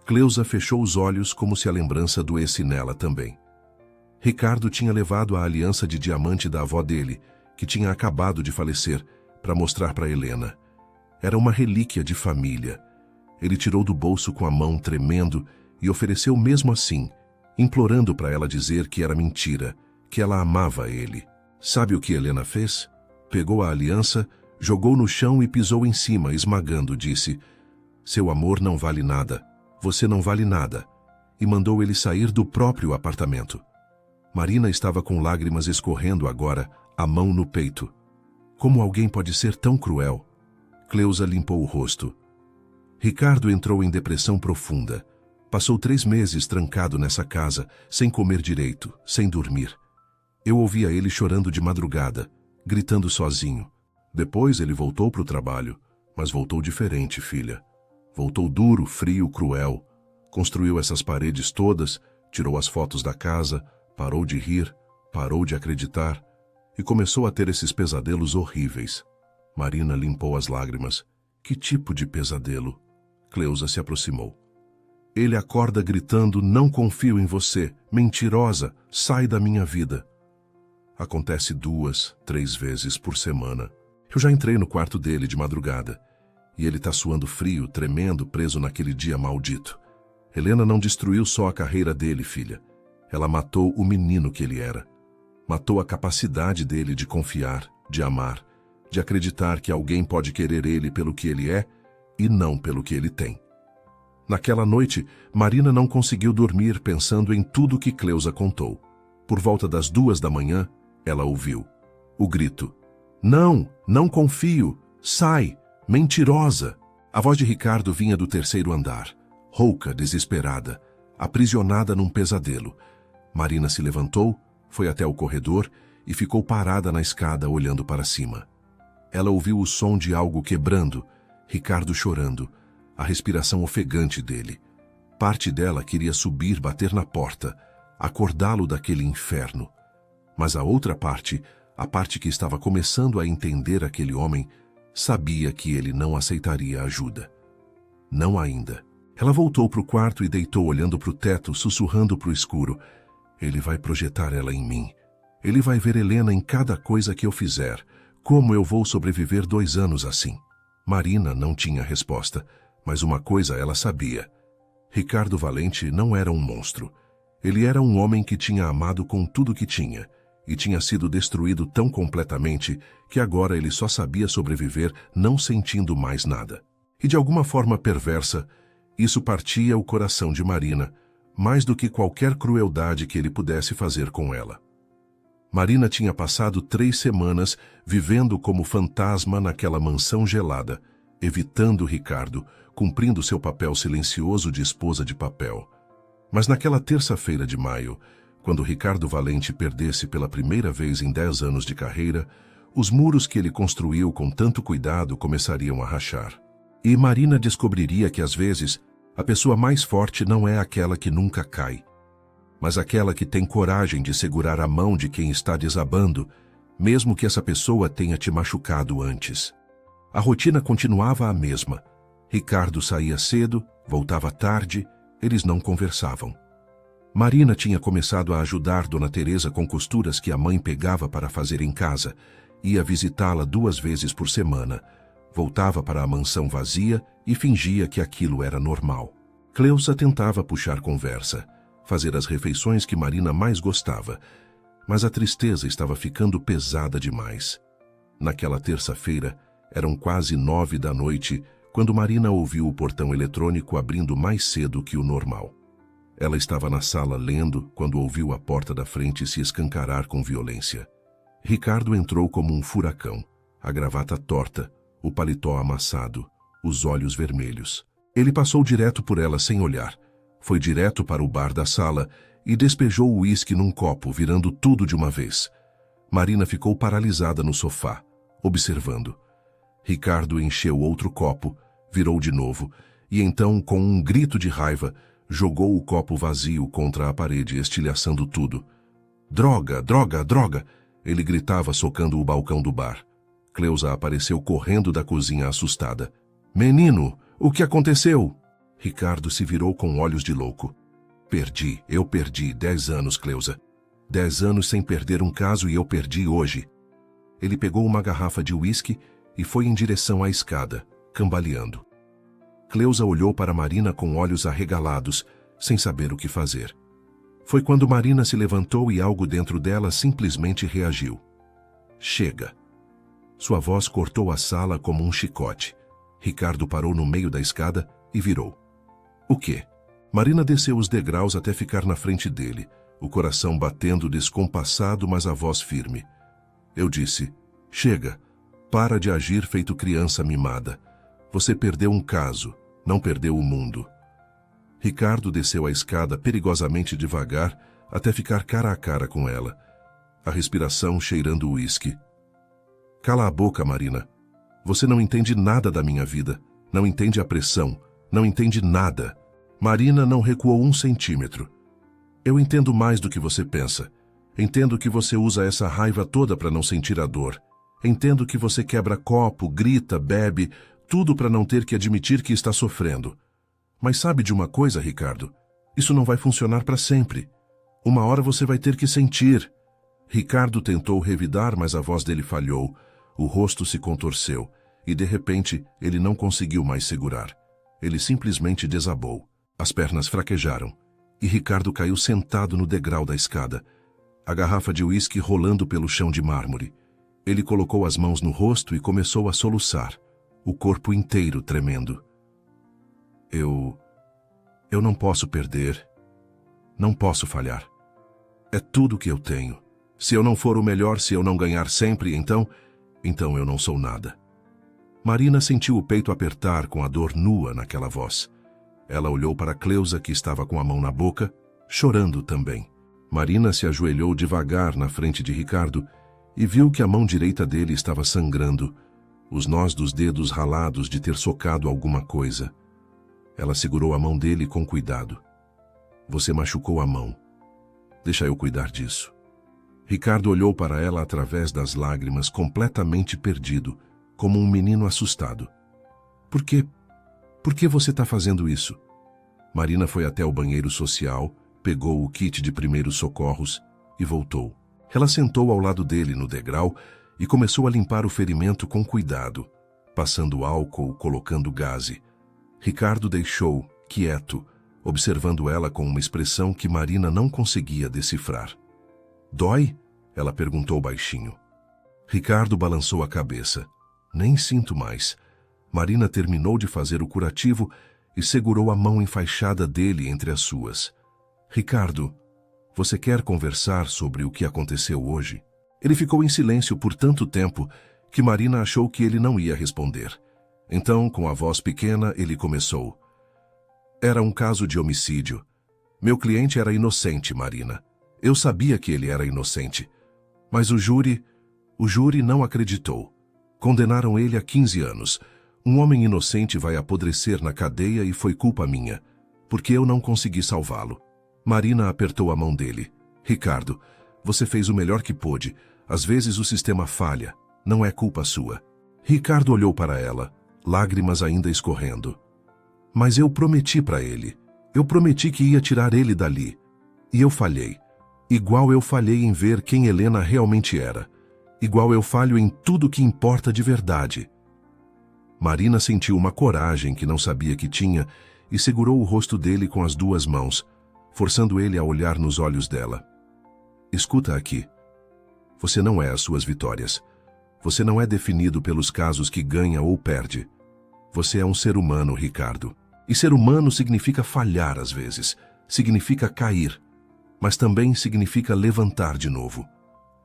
Cleusa fechou os olhos como se a lembrança doesse nela também. Ricardo tinha levado a aliança de diamante da avó dele, que tinha acabado de falecer, para mostrar para Helena. Era uma relíquia de família. Ele tirou do bolso com a mão tremendo e ofereceu mesmo assim, implorando para ela dizer que era mentira, que ela amava ele. Sabe o que Helena fez? Pegou a aliança, jogou no chão e pisou em cima, esmagando, disse: seu amor não vale nada, você não vale nada, e mandou ele sair do próprio apartamento. Marina estava com lágrimas escorrendo agora, a mão no peito. Como alguém pode ser tão cruel? Cleusa limpou o rosto. Ricardo entrou em depressão profunda. Passou 3 meses trancado nessa casa, sem comer direito, sem dormir. Eu ouvia ele chorando de madrugada, gritando sozinho. Depois ele voltou para o trabalho, mas voltou diferente, filha. Voltou duro, frio, cruel. Construiu essas paredes todas, tirou as fotos da casa, parou de rir, Parou de acreditar e começou a ter esses pesadelos horríveis. Marina limpou as lágrimas. Que tipo de pesadelo? Cleusa se aproximou. Ele acorda gritando: não confio em você, mentirosa, sai da minha vida. Acontece 2, 3 vezes por semana. Eu já entrei no quarto dele de madrugada e ele tá suando frio, tremendo, preso naquele dia maldito. Helena não destruiu só a carreira dele, filha. Ela matou o menino que ele era. Matou a capacidade dele de confiar, de amar, de acreditar que alguém pode querer ele pelo que ele é e não pelo que ele tem. Naquela noite, Marina não conseguiu dormir pensando em tudo que Cleusa contou. Por volta das 2 da manhã, ela ouviu o grito: não, não confio, sai, mentirosa. A voz de Ricardo vinha do 3º andar, rouca, desesperada, aprisionada num pesadelo. Marina se levantou, foi até o corredor e ficou parada na escada olhando para cima. Ela ouviu o som de algo quebrando, Ricardo chorando, a respiração ofegante dele. Parte dela queria subir, bater na porta, acordá-lo daquele inferno. Mas a outra parte, a parte que estava começando a entender aquele homem, sabia que ele não aceitaria ajuda. Não ainda. Ela voltou para o quarto e deitou olhando para o teto, sussurrando para o escuro: ele vai projetar ela em mim. Ele vai ver Helena em cada coisa que eu fizer. Como eu vou sobreviver 2 anos assim? Marina não tinha resposta, mas uma coisa ela sabia. Ricardo Valente não era um monstro. Ele era um homem que tinha amado com tudo que tinha, e tinha sido destruído tão completamente que agora ele só sabia sobreviver não sentindo mais nada. E de alguma forma perversa, isso partia o coração de Marina, mais do que qualquer crueldade que ele pudesse fazer com ela. Marina tinha passado 3 semanas vivendo como fantasma naquela mansão gelada, evitando Ricardo, cumprindo seu papel silencioso de esposa de papel. Mas naquela terça-feira de maio, quando Ricardo Valente perdesse pela primeira vez em 10 anos de carreira, os muros que ele construiu com tanto cuidado começariam a rachar. E Marina descobriria que, às vezes, a pessoa mais forte não é aquela que nunca cai, mas aquela que tem coragem de segurar a mão de quem está desabando, mesmo que essa pessoa tenha te machucado antes. A rotina continuava a mesma. Ricardo saía cedo, voltava tarde, eles não conversavam. Marina tinha começado a ajudar Dona Teresa com costuras que a mãe pegava para fazer em casa, ia visitá-la 2 vezes por semana, voltava para a mansão vazia e fingia que aquilo era normal. Cleusa tentava puxar conversa, fazer as refeições que Marina mais gostava, mas a tristeza estava ficando pesada demais. Naquela terça-feira, eram quase 9 da noite, quando Marina ouviu o portão eletrônico abrindo mais cedo que o normal. Ela estava na sala lendo quando ouviu a porta da frente se escancarar com violência. Ricardo entrou como um furacão, a gravata torta, o paletó amassado, os olhos vermelhos. Ele passou direto por ela sem olhar. Foi direto para o bar da sala e despejou o uísque num copo, virando tudo de uma vez. Marina ficou paralisada no sofá, observando. Ricardo encheu outro copo, virou de novo, e então, com um grito de raiva, jogou o copo vazio contra a parede, estilhaçando tudo. Droga, droga, droga! Ele gritava, socando o balcão do bar. Cleusa apareceu correndo da cozinha assustada. Menino, o que aconteceu? Ricardo se virou com olhos de louco. Eu perdi 10 anos, Cleusa. 10 anos sem perder um caso e eu perdi hoje. Ele pegou uma garrafa de uísque e foi em direção à escada, cambaleando. Cleusa olhou para Marina com olhos arregalados, sem saber o que fazer. Foi quando Marina se levantou e algo dentro dela simplesmente reagiu. Chega! Sua voz cortou a sala como um chicote. Ricardo parou no meio da escada e virou. O quê? Marina desceu os degraus até ficar na frente dele, o coração batendo descompassado, mas a voz firme. Eu disse, chega, para de agir feito criança mimada. Você perdeu um caso, não perdeu o mundo. Ricardo desceu a escada perigosamente devagar até ficar cara a cara com ela, a respiração cheirando o uísque. Cala a boca, Marina. Você não entende nada da minha vida, não entende a pressão, não entende nada. Marina não recuou 1 centímetro. Eu entendo mais do que você pensa. Entendo que você usa essa raiva toda para não sentir a dor. Entendo que você quebra copo, grita, bebe, tudo para não ter que admitir que está sofrendo. Mas sabe de uma coisa, Ricardo? Isso não vai funcionar para sempre. Uma hora você vai ter que sentir. Ricardo tentou revidar, mas a voz dele falhou. O rosto se contorceu e, de repente, ele não conseguiu mais segurar. Ele simplesmente desabou. As pernas fraquejaram e Ricardo caiu sentado no degrau da escada, a garrafa de uísque rolando pelo chão de mármore. Ele colocou as mãos no rosto e começou a soluçar, o corpo inteiro tremendo. Eu não posso perder. Não posso falhar. É tudo que eu tenho. Se eu não for o melhor, se eu não ganhar sempre, então eu não sou nada. Marina sentiu o peito apertar com a dor nua naquela voz. Ela olhou para Cleusa, que estava com a mão na boca, chorando também. Marina se ajoelhou devagar na frente de Ricardo e viu que a mão direita dele estava sangrando, os nós dos dedos ralados de ter socado alguma coisa. Ela segurou a mão dele com cuidado. Você machucou a mão. Deixa eu cuidar disso. Ricardo olhou para ela através das lágrimas, completamente perdido, como um menino assustado. Por quê? Por que você está fazendo isso? Marina foi até o banheiro social, pegou o kit de primeiros socorros e voltou. Ela sentou ao lado dele no degrau e começou a limpar o ferimento com cuidado, passando álcool, colocando gaze. Ricardo deixou, quieto, observando ela com uma expressão que Marina não conseguia decifrar. Dói? Ela perguntou baixinho. Ricardo balançou a cabeça. Nem sinto mais. Marina terminou de fazer o curativo e segurou a mão enfaixada dele entre as suas. Ricardo, você quer conversar sobre o que aconteceu hoje? Ele ficou em silêncio por tanto tempo que Marina achou que ele não ia responder. Então, com a voz pequena, ele começou. Era um caso de homicídio. Meu cliente era inocente, Marina. Eu sabia que ele era inocente. Mas o júri não acreditou. Condenaram ele a 15 anos. Um homem inocente vai apodrecer na cadeia e foi culpa minha, porque eu não consegui salvá-lo. Marina apertou a mão dele. Ricardo, você fez o melhor que pôde. Às vezes o sistema falha. Não é culpa sua. Ricardo olhou para ela, lágrimas ainda escorrendo. Mas eu prometi para ele. Eu prometi que ia tirar ele dali. E eu falhei. Igual eu falhei em ver quem Helena realmente era. Igual eu falho em tudo que importa de verdade. Marina sentiu uma coragem que não sabia que tinha e segurou o rosto dele com as duas mãos, forçando ele a olhar nos olhos dela. Escuta aqui. Você não é as suas vitórias. Você não é definido pelos casos que ganha ou perde. Você é um ser humano, Ricardo. E ser humano significa falhar às vezes, significa cair, mas também significa levantar de novo.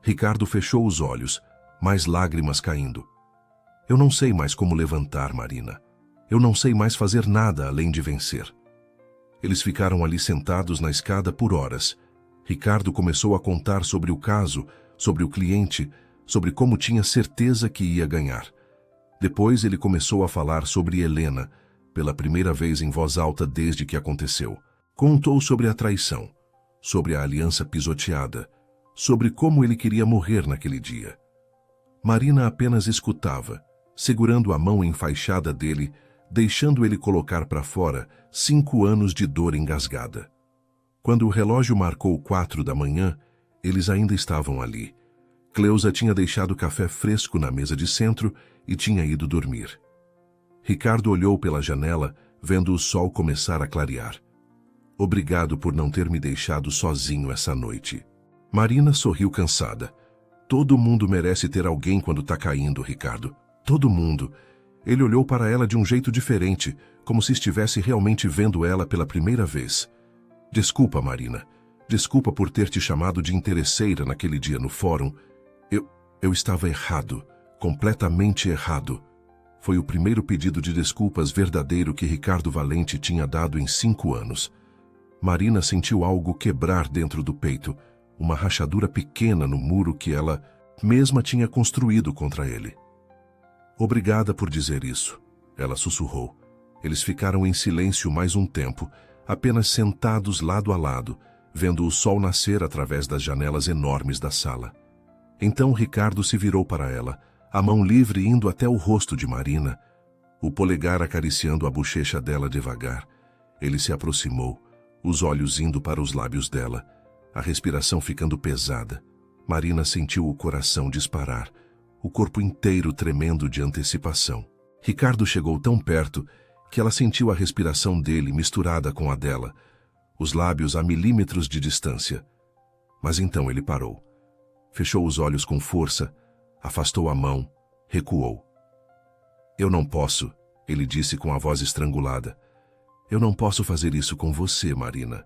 Ricardo fechou os olhos, mais lágrimas caindo. Eu não sei mais como levantar, Marina. Eu não sei mais fazer nada além de vencer. Eles ficaram ali sentados na escada por horas. Ricardo começou a contar sobre o caso, sobre o cliente, sobre como tinha certeza que ia ganhar. Depois ele começou a falar sobre Helena, pela primeira vez em voz alta desde que aconteceu. Contou sobre a traição, sobre a aliança pisoteada, sobre como ele queria morrer naquele dia. Marina apenas escutava, segurando a mão enfaixada dele, deixando ele colocar para fora 5 anos de dor engasgada. Quando o relógio marcou 4 da manhã, eles ainda estavam ali. Cleusa tinha deixado café fresco na mesa de centro e tinha ido dormir. Ricardo olhou pela janela, vendo o sol começar a clarear. Obrigado por não ter me deixado sozinho essa noite. Marina sorriu cansada. Todo mundo merece ter alguém quando tá caindo, Ricardo. Todo mundo. Ele olhou para ela de um jeito diferente, como se estivesse realmente vendo ela pela primeira vez. Desculpa, Marina. Desculpa por ter te chamado de interesseira naquele dia no fórum. Eu estava errado. Completamente errado. Foi o primeiro pedido de desculpas verdadeiro que Ricardo Valente tinha dado em 5 anos. Marina sentiu algo quebrar dentro do peito, uma rachadura pequena no muro que ela mesma tinha construído contra ele. Obrigada por dizer isso, ela sussurrou. Eles ficaram em silêncio mais um tempo, apenas sentados lado a lado, vendo o sol nascer através das janelas enormes da sala. Então Ricardo se virou para ela, a mão livre indo até o rosto de Marina, o polegar acariciando a bochecha dela devagar. Ele se aproximou, os olhos indo para os lábios dela, a respiração ficando pesada. Marina sentiu o coração disparar, o corpo inteiro tremendo de antecipação. Ricardo chegou tão perto que ela sentiu a respiração dele misturada com a dela, os lábios a milímetros de distância. Mas então ele parou. Fechou os olhos com força, afastou a mão, recuou. Eu não posso, ele disse com a voz estrangulada. Eu não posso fazer isso com você, Marina.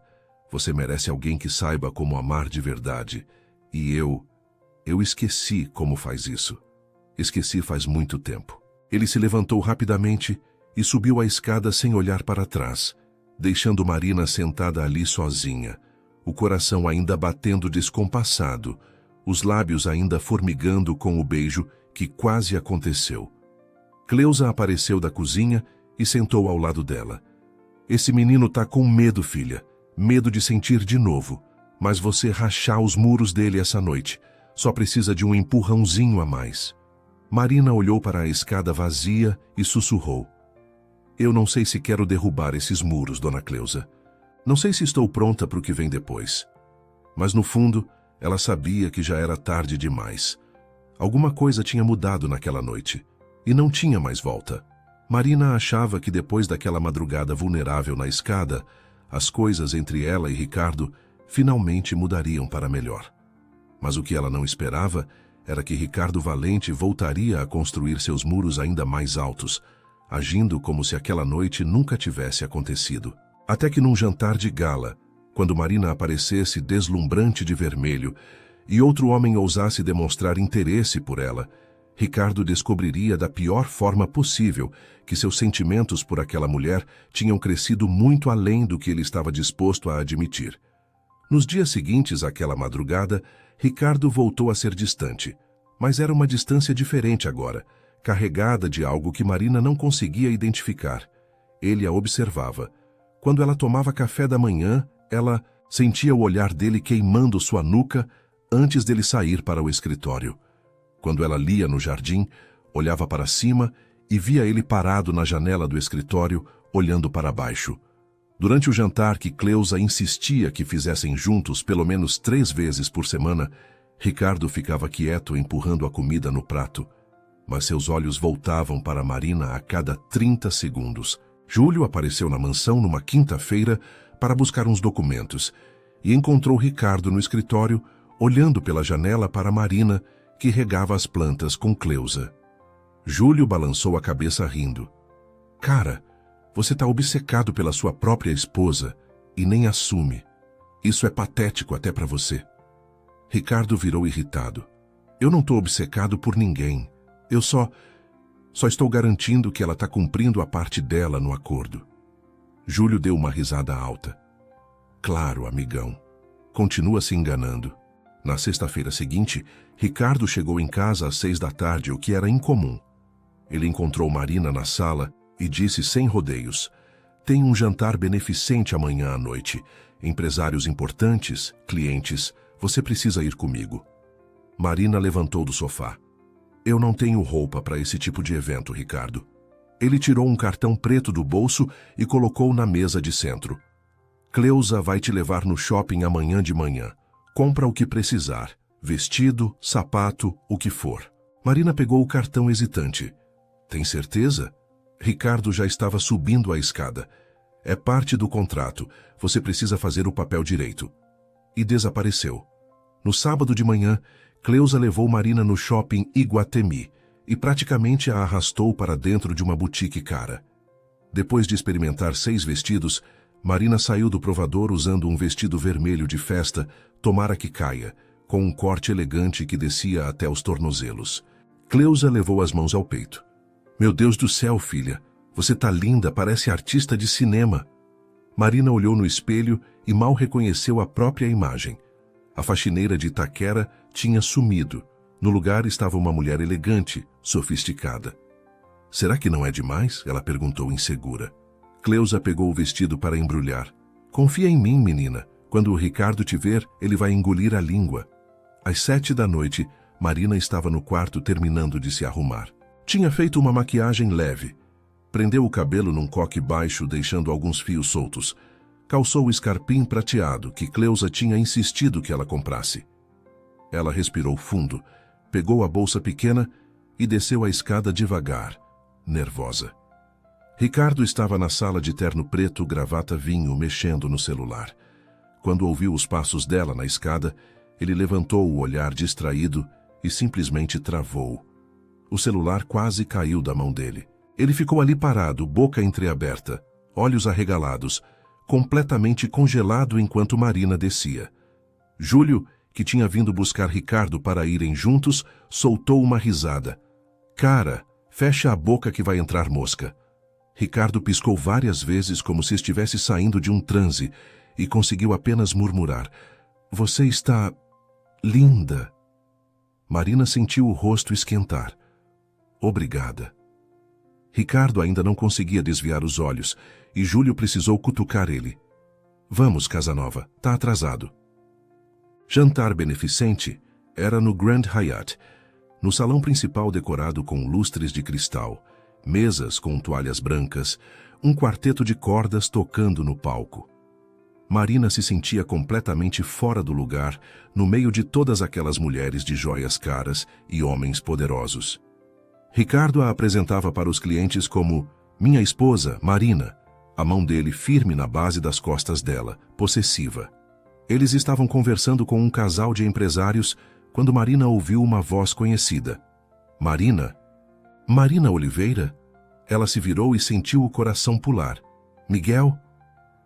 Você merece alguém que saiba como amar de verdade. E eu esqueci como faz isso. Esqueci faz muito tempo. Ele se levantou rapidamente e subiu a escada sem olhar para trás, deixando Marina sentada ali sozinha, o coração ainda batendo descompassado, os lábios ainda formigando com o beijo que quase aconteceu. Cleusa apareceu da cozinha e sentou ao lado dela. Esse menino tá com medo, filha. Medo de sentir de novo. Mas você rachar os muros dele essa noite. Só precisa de um empurrãozinho a mais. Marina olhou para a escada vazia e sussurrou. Eu não sei se quero derrubar esses muros, dona Cleusa. Não sei se estou pronta para o que vem depois. Mas no fundo, ela sabia que já era tarde demais. Alguma coisa tinha mudado naquela noite. E não tinha mais volta. Marina achava que depois daquela madrugada vulnerável na escada, as coisas entre ela e Ricardo finalmente mudariam para melhor. Mas o que ela não esperava era que Ricardo Valente voltaria a construir seus muros ainda mais altos, agindo como se aquela noite nunca tivesse acontecido. Até que num jantar de gala, quando Marina aparecesse deslumbrante de vermelho e outro homem ousasse demonstrar interesse por ela, Ricardo descobriria da pior forma possível que seus sentimentos por aquela mulher tinham crescido muito além do que ele estava disposto a admitir. Nos dias seguintes àquela madrugada, Ricardo voltou a ser distante, mas era uma distância diferente agora, carregada de algo que Marina não conseguia identificar. Ele a observava. Quando ela tomava café da manhã, ela sentia o olhar dele queimando sua nuca antes dele sair para o escritório. Quando ela lia no jardim, olhava para cima e via ele parado na janela do escritório, olhando para baixo. Durante o jantar que Cleusa insistia que fizessem juntos pelo menos 3 vezes por semana, Ricardo ficava quieto empurrando a comida no prato, mas seus olhos voltavam para Marina a cada 30 segundos. Júlio apareceu na mansão numa quinta-feira para buscar uns documentos e encontrou Ricardo no escritório, olhando pela janela para Marina, que regava as plantas com Cleusa. Júlio balançou a cabeça rindo. Cara, você está obcecado pela sua própria esposa e nem assume. Isso é patético até para você. Ricardo virou irritado. Eu não estou obcecado por ninguém. Eu só estou garantindo que ela está cumprindo a parte dela no acordo. Júlio deu uma risada alta. Claro, amigão. Continua se enganando. Na sexta-feira seguinte, Ricardo chegou em casa às 6 da tarde, o que era incomum. Ele encontrou Marina na sala e disse sem rodeios: tem um jantar beneficente amanhã à noite. Empresários importantes, clientes, você precisa ir comigo. Marina levantou do sofá. Eu não tenho roupa para esse tipo de evento, Ricardo. Ele tirou um cartão preto do bolso e colocou na mesa de centro. Cleusa vai te levar no shopping amanhã de manhã. Compra o que precisar. Vestido, sapato, o que for. Marina pegou o cartão hesitante. Tem certeza? Ricardo já estava subindo a escada. É parte do contrato. Você precisa fazer o papel direito. E desapareceu. No sábado de manhã, Cleusa levou Marina no shopping Iguatemi e praticamente a arrastou para dentro de uma boutique cara. Depois de experimentar 6 vestidos, Marina saiu do provador usando um vestido vermelho de festa, tomara que caia, com um corte elegante que descia até os tornozelos. Cleusa levou as mãos ao peito. Meu Deus do céu, filha, você tá linda, parece artista de cinema. Marina olhou no espelho e mal reconheceu a própria imagem. A faxineira de Itaquera tinha sumido. No lugar estava uma mulher elegante, sofisticada. Será que não é demais? Ela perguntou insegura. Cleusa pegou o vestido para embrulhar. Confia em mim, menina. Quando o Ricardo te ver, ele vai engolir a língua. Às 7 da noite, Marina estava no quarto terminando de se arrumar. Tinha feito uma maquiagem leve. Prendeu o cabelo num coque baixo, deixando alguns fios soltos. Calçou o escarpim prateado que Cleusa tinha insistido que ela comprasse. Ela respirou fundo, pegou a bolsa pequena e desceu a escada devagar, nervosa. Ricardo estava na sala de terno preto, gravata vinho, mexendo no celular. Quando ouviu os passos dela na escada, ele levantou o olhar distraído e simplesmente travou. O celular quase caiu da mão dele. Ele ficou ali parado, boca entreaberta, olhos arregalados, completamente congelado enquanto Marina descia. Júlio, que tinha vindo buscar Ricardo para irem juntos, soltou uma risada. Cara, fecha a boca que vai entrar mosca. Ricardo piscou várias vezes como se estivesse saindo de um transe e conseguiu apenas murmurar: Você está linda. Marina sentiu o rosto esquentar. Obrigada. Ricardo ainda não conseguia desviar os olhos e Júlio precisou cutucar ele. Vamos, Casanova, tá atrasado. Jantar beneficente era no Grand Hyatt, no salão principal decorado com lustres de cristal, mesas com toalhas brancas, um quarteto de cordas tocando no palco. Marina se sentia completamente fora do lugar, no meio de todas aquelas mulheres de joias caras e homens poderosos. Ricardo a apresentava para os clientes como minha esposa, Marina, a mão dele firme na base das costas dela, possessiva. Eles estavam conversando com um casal de empresários quando Marina ouviu uma voz conhecida. Marina? Marina Oliveira? Ela se virou e sentiu o coração pular. Miguel?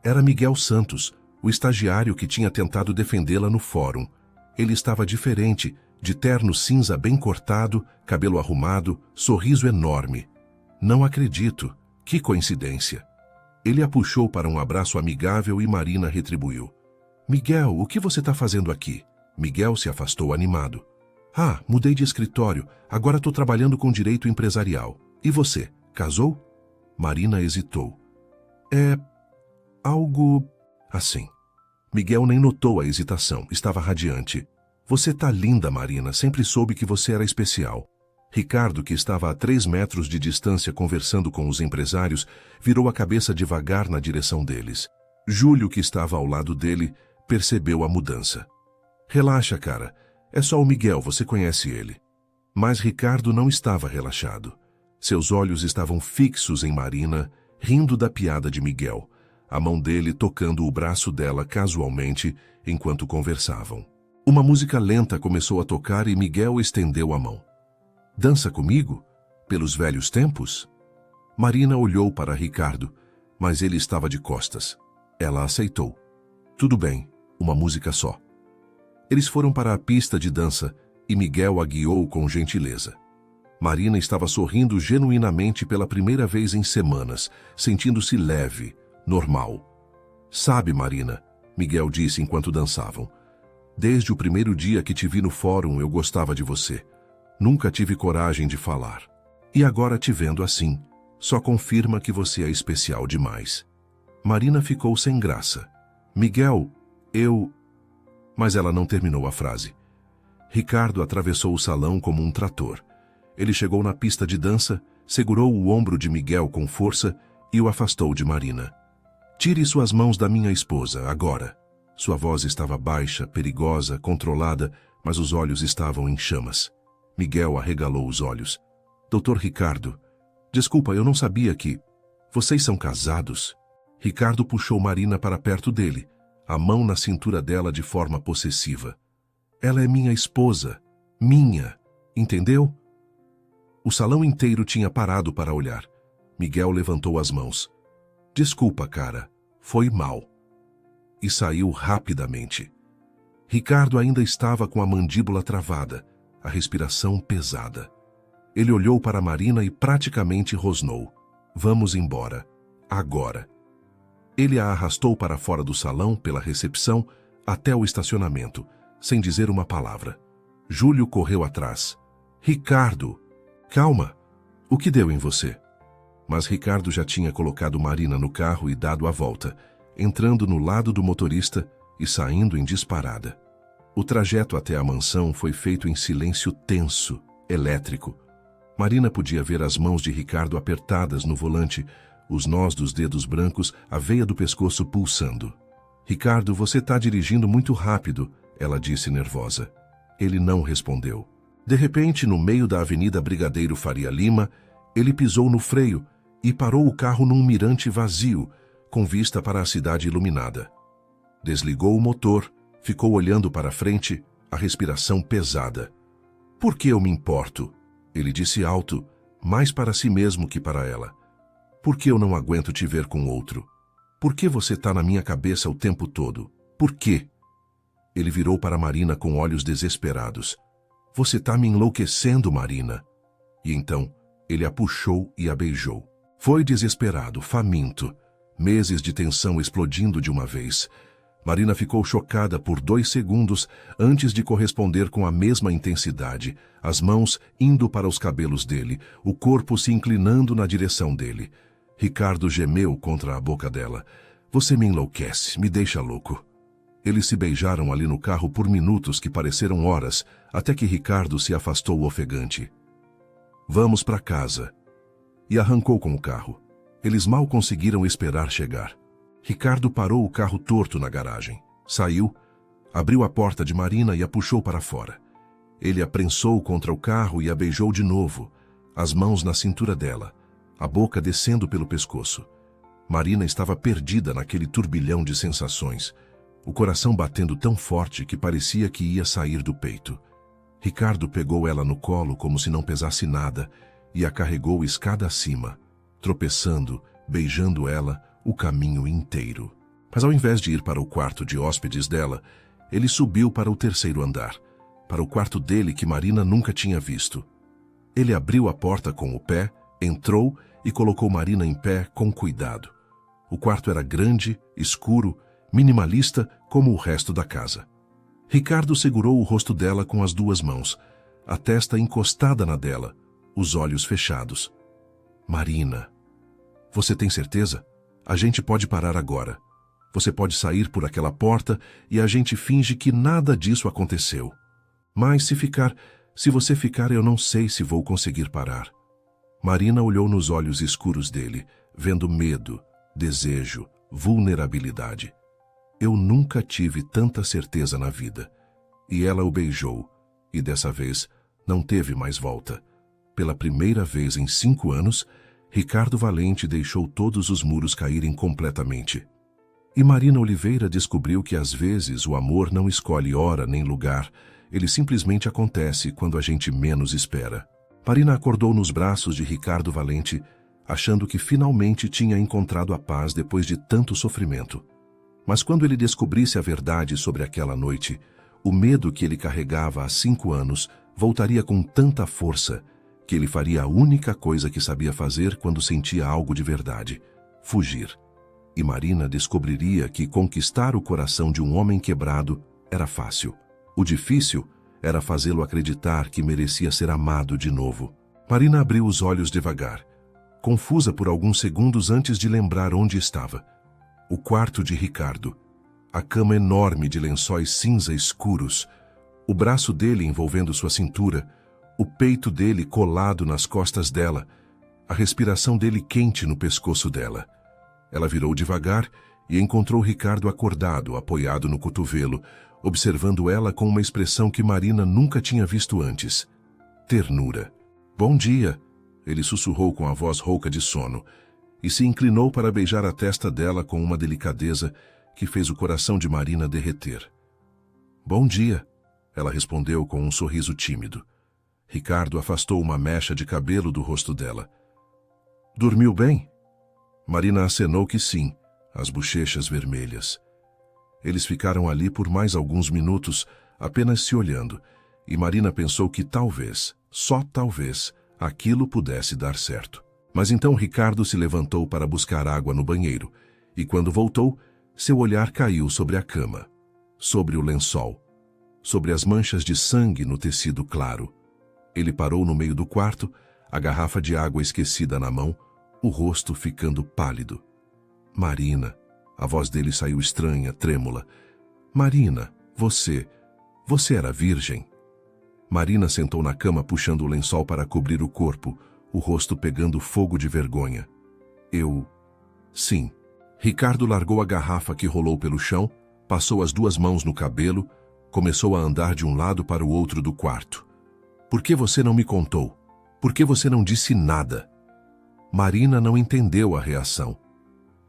Era Miguel Santos, o estagiário que tinha tentado defendê-la no fórum. Ele estava diferente, de terno cinza bem cortado, cabelo arrumado, sorriso enorme. Não acredito. Que coincidência. Ele a puxou para um abraço amigável e Marina retribuiu. Miguel, o que você está fazendo aqui? Miguel se afastou animado. Ah, mudei de escritório. Agora estou trabalhando com direito empresarial. E você, casou? Marina hesitou. É algo assim. Miguel nem notou a hesitação. Estava radiante. Você tá linda, Marina. Sempre soube que você era especial. Ricardo, que estava a 3 metros de distância conversando com os empresários, virou a cabeça devagar na direção deles. Júlio, que estava ao lado dele, percebeu a mudança. Relaxa, cara. É só o Miguel, você conhece ele. Mas Ricardo não estava relaxado. Seus olhos estavam fixos em Marina, rindo da piada de Miguel, a mão dele tocando o braço dela casualmente enquanto conversavam. Uma música lenta começou a tocar e Miguel estendeu a mão. Dança comigo? Pelos velhos tempos? Marina olhou para Ricardo, mas ele estava de costas. Ela aceitou. Tudo bem, uma música só. Eles foram para a pista de dança e Miguel a guiou com gentileza. Marina estava sorrindo genuinamente pela primeira vez em semanas, sentindo-se leve, normal. Sabe, Marina, Miguel disse enquanto dançavam, desde o primeiro dia que te vi no fórum eu gostava de você. Nunca tive coragem de falar. E agora te vendo assim, só confirma que você é especial demais. Marina ficou sem graça. Miguel, eu... Mas ela não terminou a frase. Ricardo atravessou o salão como um trator. Ele chegou na pista de dança, segurou o ombro de Miguel com força e o afastou de Marina. Tire suas mãos da minha esposa, agora. Sua voz estava baixa, perigosa, controlada, mas os olhos estavam em chamas. Miguel arregalou os olhos. Doutor Ricardo, desculpa, eu não sabia que... Vocês são casados? Ricardo puxou Marina para perto dele, a mão na cintura dela de forma possessiva. Ela é minha esposa. Minha. Entendeu? O salão inteiro tinha parado para olhar. Miguel levantou as mãos. Desculpa, cara. Foi mal. E saiu rapidamente. Ricardo ainda estava com a mandíbula travada, a respiração pesada. Ele olhou para Marina e praticamente rosnou. Vamos embora. Agora. Ele a arrastou para fora do salão, pela recepção, até o estacionamento, sem dizer uma palavra. Júlio correu atrás. Ricardo! Calma! O que deu em você? Mas Ricardo já tinha colocado Marina no carro e dado a volta, entrando no lado do motorista e saindo em disparada. O trajeto até a mansão foi feito em silêncio tenso, elétrico. Marina podia ver as mãos de Ricardo apertadas no volante, os nós dos dedos brancos, a veia do pescoço pulsando. "Ricardo, você está dirigindo muito rápido", ela disse nervosa. Ele não respondeu. De repente, no meio da Avenida Brigadeiro Faria Lima, ele pisou no freio e parou o carro num mirante vazio, com vista para a cidade iluminada. Desligou o motor, ficou olhando para frente, a respiração pesada. "Por que eu me importo?", ele disse alto, mais para si mesmo que para ela. "Por que eu não aguento te ver com outro? Por que você está na minha cabeça o tempo todo? Por quê?" Ele virou para Marina com olhos desesperados. "Você está me enlouquecendo, Marina." E então, ele a puxou e a beijou. Foi desesperado, faminto, meses de tensão explodindo de uma vez. Marina ficou chocada por 2 segundos antes de corresponder com a mesma intensidade, as mãos indo para os cabelos dele, o corpo se inclinando na direção dele. Ricardo gemeu contra a boca dela. "Você me enlouquece, me deixa louco." Eles se beijaram ali no carro por minutos que pareceram horas, até que Ricardo se afastou ofegante. "Vamos para casa." E arrancou com o carro. Eles mal conseguiram esperar chegar. Ricardo parou o carro torto na garagem. Saiu, abriu a porta de Marina e a puxou para fora. Ele a prensou contra o carro e a beijou de novo, as mãos na cintura dela, a boca descendo pelo pescoço. Marina estava perdida naquele turbilhão de sensações, o coração batendo tão forte que parecia que ia sair do peito. Ricardo pegou ela no colo como se não pesasse nada e a carregou escada acima, tropeçando, beijando ela o caminho inteiro. Mas ao invés de ir para o quarto de hóspedes dela, ele subiu para o 3º andar, para o quarto dele que Marina nunca tinha visto. Ele abriu a porta com o pé, entrou e colocou Marina em pé com cuidado. O quarto era grande, escuro, minimalista como o resto da casa. Ricardo segurou o rosto dela com as 2 mãos, a testa encostada na dela, os olhos fechados. "Marina, você tem certeza? A gente pode parar agora. Você pode sair por aquela porta e a gente finge que nada disso aconteceu. Mas se você ficar, eu não sei se vou conseguir parar." Marina olhou nos olhos escuros dele, vendo medo, desejo, vulnerabilidade. "Eu nunca tive tanta certeza na vida." E ela o beijou, e dessa vez não teve mais volta. Pela primeira vez em 5 anos, Ricardo Valente deixou todos os muros caírem completamente. E Marina Oliveira descobriu que às vezes o amor não escolhe hora nem lugar, ele simplesmente acontece quando a gente menos espera. Marina acordou nos braços de Ricardo Valente, achando que finalmente tinha encontrado a paz depois de tanto sofrimento. Mas quando ele descobrisse a verdade sobre aquela noite, o medo que ele carregava há 5 anos voltaria com tanta força que ele faria a única coisa que sabia fazer quando sentia algo de verdade: fugir. E Marina descobriria que conquistar o coração de um homem quebrado era fácil. O difícil era fazê-lo acreditar que merecia ser amado de novo. Marina abriu os olhos devagar, confusa por alguns segundos antes de lembrar onde estava. O quarto de Ricardo, a cama enorme de lençóis cinza escuros, o braço dele envolvendo sua cintura, o peito dele colado nas costas dela, a respiração dele quente no pescoço dela. Ela virou devagar e encontrou Ricardo acordado, apoiado no cotovelo, observando ela com uma expressão que Marina nunca tinha visto antes: ternura. "Bom dia", ele sussurrou com a voz rouca de sono, e se inclinou para beijar a testa dela com uma delicadeza que fez o coração de Marina derreter. "Bom dia", ela respondeu com um sorriso tímido. Ricardo afastou uma mecha de cabelo do rosto dela. "Dormiu bem?" Marina acenou que sim, as bochechas vermelhas. Eles ficaram ali por mais alguns minutos, apenas se olhando, e Marina pensou que talvez, só talvez, aquilo pudesse dar certo. Mas então Ricardo se levantou para buscar água no banheiro, e quando voltou, seu olhar caiu sobre a cama, sobre o lençol, sobre as manchas de sangue no tecido claro. Ele parou no meio do quarto, a garrafa de água esquecida na mão, o rosto ficando pálido. "Marina", a voz dele saiu estranha, trêmula. Marina, você era virgem. Marina sentou na cama puxando o lençol para cobrir o corpo, o rosto pegando fogo de vergonha. Sim. Ricardo largou a garrafa que rolou pelo chão, passou as duas mãos no cabelo, começou a andar de um lado para o outro do quarto. Por que você não me contou? Por que você não disse nada? Marina não entendeu a reação.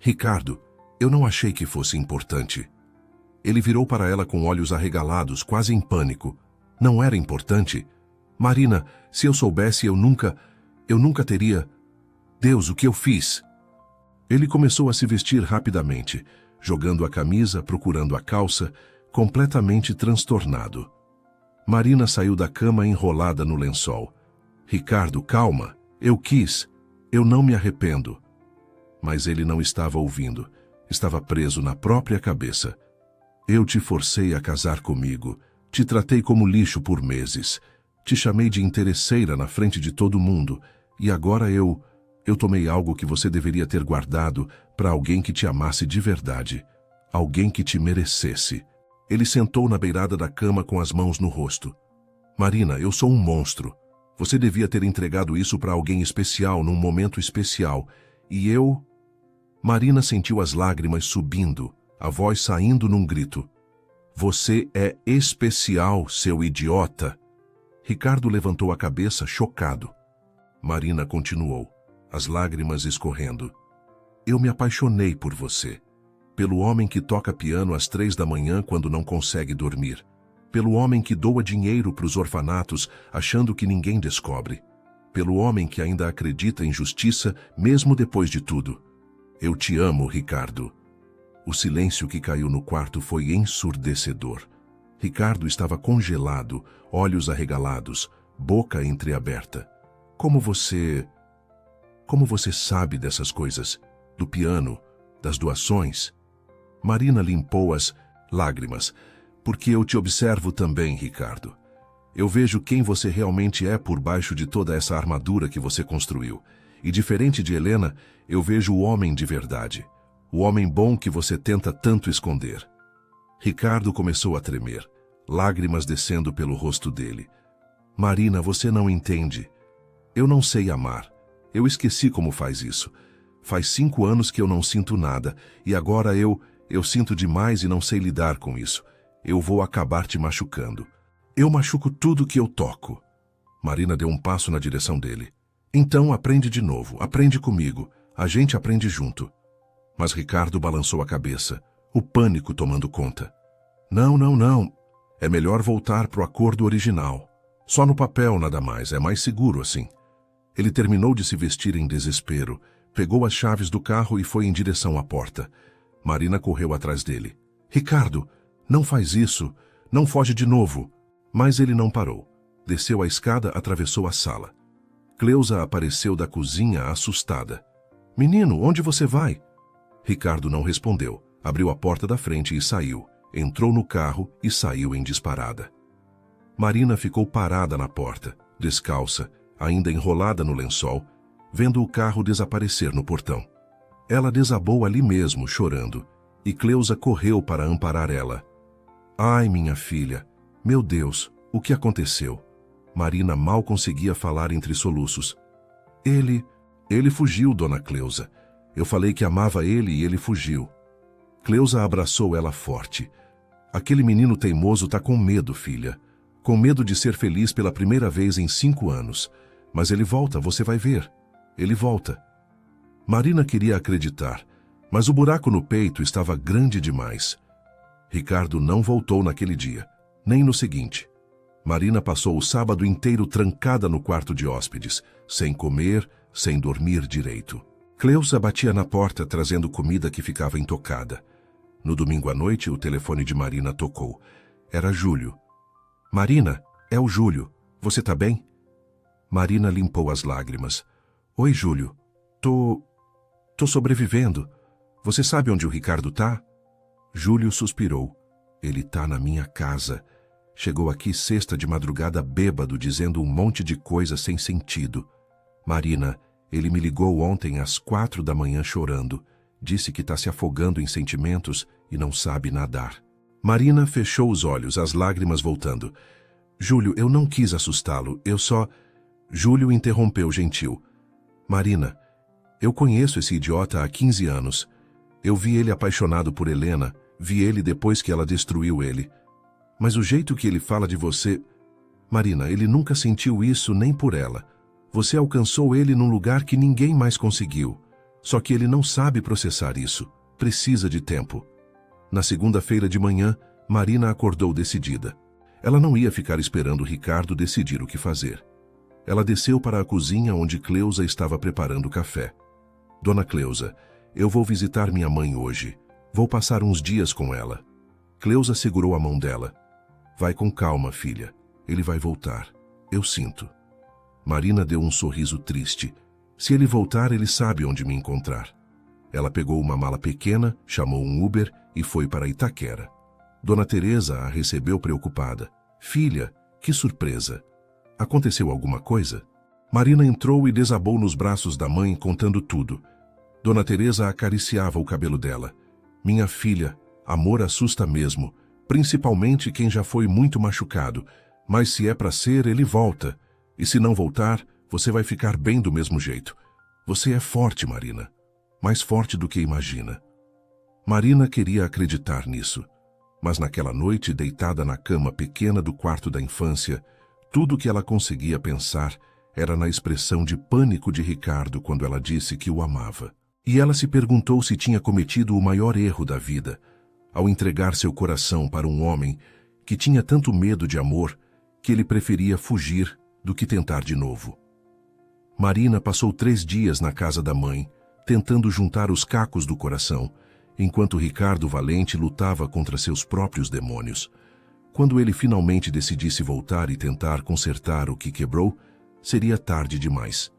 Ricardo, eu não achei que fosse importante. Ele virou para ela com olhos arregalados, quase em pânico. Não era importante? Marina, se eu soubesse, eu nunca teria... Deus, o que eu fiz? Ele começou a se vestir rapidamente, jogando a camisa, procurando a calça, completamente transtornado. Marina saiu da cama enrolada no lençol. Ricardo, calma. Eu não me arrependo. Mas ele não estava ouvindo. Estava preso na própria cabeça. Eu te forcei a casar comigo. Te tratei como lixo por meses. Te chamei de interesseira na frente de todo mundo. E agora eu tomei algo que você deveria ter guardado para alguém que te amasse de verdade. Alguém que te merecesse. Ele sentou na beirada da cama com as mãos no rosto. Marina, eu sou um monstro. Você devia ter entregado isso para alguém especial num momento especial. E eu... Marina sentiu as lágrimas subindo, a voz saindo num grito. Você é especial, seu idiota. Ricardo levantou a cabeça, chocado. Marina continuou, as lágrimas escorrendo. Eu me apaixonei por você. Pelo homem que toca piano às 3 da manhã quando não consegue dormir. Pelo homem que doa dinheiro para os orfanatos achando que ninguém descobre. Pelo homem que ainda acredita em justiça mesmo depois de tudo. Eu te amo, Ricardo. O silêncio que caiu no quarto foi ensurdecedor. Ricardo estava congelado, olhos arregalados, boca entreaberta. Como você sabe dessas coisas? Do piano, das doações? Marina limpou as lágrimas. Porque eu te observo também, Ricardo. Eu vejo quem você realmente é por baixo de toda essa armadura que você construiu. E diferente de Helena, eu vejo o homem de verdade. O homem bom que você tenta tanto esconder. Ricardo começou a tremer, lágrimas descendo pelo rosto dele. Marina, você não entende. Eu não sei amar. Eu esqueci como faz isso. Faz 5 anos que eu não sinto nada, e agora eu sinto demais e não sei lidar com isso. Eu vou acabar te machucando. Eu machuco tudo que eu toco. Marina deu um passo na direção dele. Então aprende de novo, aprende comigo. A gente aprende junto. Mas Ricardo balançou a cabeça, o pânico tomando conta. Não. É melhor voltar pro acordo original. Só no papel, nada mais, é mais seguro assim. Ele terminou de se vestir em desespero, pegou as chaves do carro e foi em direção à porta. Marina correu atrás dele. Ricardo, não faz isso, não foge de novo. Mas ele não parou. Desceu a escada, atravessou a sala. Cleusa apareceu da cozinha assustada. Menino, onde você vai? Ricardo não respondeu. Abriu a porta da frente e saiu. Entrou no carro e saiu em disparada. Marina ficou parada na porta, descalça, ainda enrolada no lençol, vendo o carro desaparecer no portão. Ela desabou ali mesmo, chorando, e Cleusa correu para amparar ela. Ai, minha filha, meu Deus, o que aconteceu? Marina mal conseguia falar entre soluços. Ele fugiu, dona Cleusa. Eu falei que amava ele e ele fugiu. Cleusa abraçou ela forte. Aquele menino teimoso tá com medo, filha. Com medo de ser feliz pela primeira vez em 5 anos. Mas ele volta, você vai ver. Ele volta. Marina queria acreditar, mas o buraco no peito estava grande demais. Ricardo não voltou naquele dia, nem no seguinte. Marina passou o sábado inteiro trancada no quarto de hóspedes, sem comer, sem dormir direito. Cleusa batia na porta trazendo comida que ficava intocada. No domingo à noite, o telefone de Marina tocou. Era Júlio. Marina, é o Júlio. Você tá bem? Marina limpou as lágrimas. Oi, Júlio. Tô sobrevivendo. Você sabe onde o Ricardo tá? Júlio suspirou. Ele tá na minha casa. Chegou aqui sexta de madrugada bêbado, dizendo um monte de coisa sem sentido. Marina, ele me ligou ontem às 4 da manhã chorando. Disse que tá se afogando em sentimentos e não sabe nadar. Marina fechou os olhos, as lágrimas voltando. Júlio, eu não quis assustá-lo, eu só... Júlio interrompeu gentil. Marina, eu conheço esse idiota há 15 anos. Eu vi ele apaixonado por Helena, vi ele depois que ela destruiu ele. Mas o jeito que ele fala de você... Marina, ele nunca sentiu isso nem por ela. Você alcançou ele num lugar que ninguém mais conseguiu. Só que ele não sabe processar isso. Precisa de tempo. Na segunda-feira de manhã, Marina acordou decidida. Ela não ia ficar esperando Ricardo decidir o que fazer. Ela desceu para a cozinha onde Cleusa estava preparando café. Dona Cleusa, eu vou visitar minha mãe hoje. Vou passar uns dias com ela. Cleusa segurou a mão dela. Vai com calma, filha. Ele vai voltar. Eu sinto. Marina deu um sorriso triste. Se ele voltar, ele sabe onde me encontrar. Ela pegou uma mala pequena, chamou um Uber e foi para Itaquera. Dona Teresa a recebeu preocupada. Filha, que surpresa! Aconteceu alguma coisa? Marina entrou e desabou nos braços da mãe, contando tudo. Dona Teresa acariciava o cabelo dela. Minha filha, amor assusta mesmo, principalmente quem já foi muito machucado. Mas se é para ser, ele volta. E se não voltar, você vai ficar bem do mesmo jeito. Você é forte, Marina. Mais forte do que imagina. Marina queria acreditar nisso. Mas naquela noite, deitada na cama pequena do quarto da infância, tudo o que ela conseguia pensar era na expressão de pânico de Ricardo quando ela disse que o amava. E ela se perguntou se tinha cometido o maior erro da vida, ao entregar seu coração para um homem que tinha tanto medo de amor que ele preferia fugir do que tentar de novo. Marina passou 3 dias na casa da mãe, tentando juntar os cacos do coração, enquanto Ricardo Valente lutava contra seus próprios demônios. Quando ele finalmente decidisse voltar e tentar consertar o que quebrou, seria tarde demais.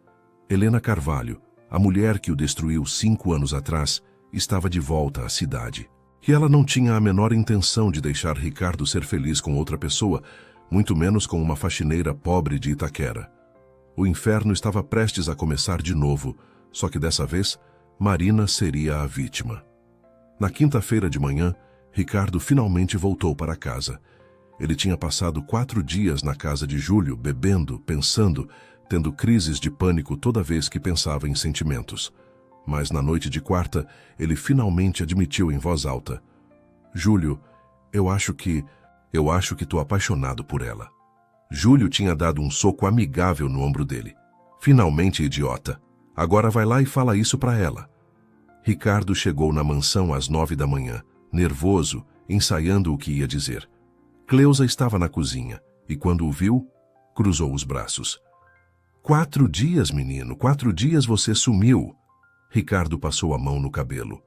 Helena Carvalho, a mulher que o destruiu 5 anos atrás, estava de volta à cidade. E ela não tinha a menor intenção de deixar Ricardo ser feliz com outra pessoa, muito menos com uma faxineira pobre de Itaquera. O inferno estava prestes a começar de novo, só que dessa vez, Marina seria a vítima. Na quinta-feira de manhã, Ricardo finalmente voltou para casa. Ele tinha passado 4 dias na casa de Júlio, bebendo, pensando, tendo crises de pânico toda vez que pensava em sentimentos. Mas na noite de quarta, ele finalmente admitiu em voz alta: Júlio, eu acho que tô apaixonado por ela. Júlio tinha dado um soco amigável no ombro dele. Finalmente, idiota. Agora vai lá e fala isso para ela. Ricardo chegou na mansão às 9 da manhã, nervoso, ensaiando o que ia dizer. Cleusa estava na cozinha, e quando o viu, cruzou os braços. 4 dias, menino, 4 dias você sumiu. Ricardo passou a mão no cabelo.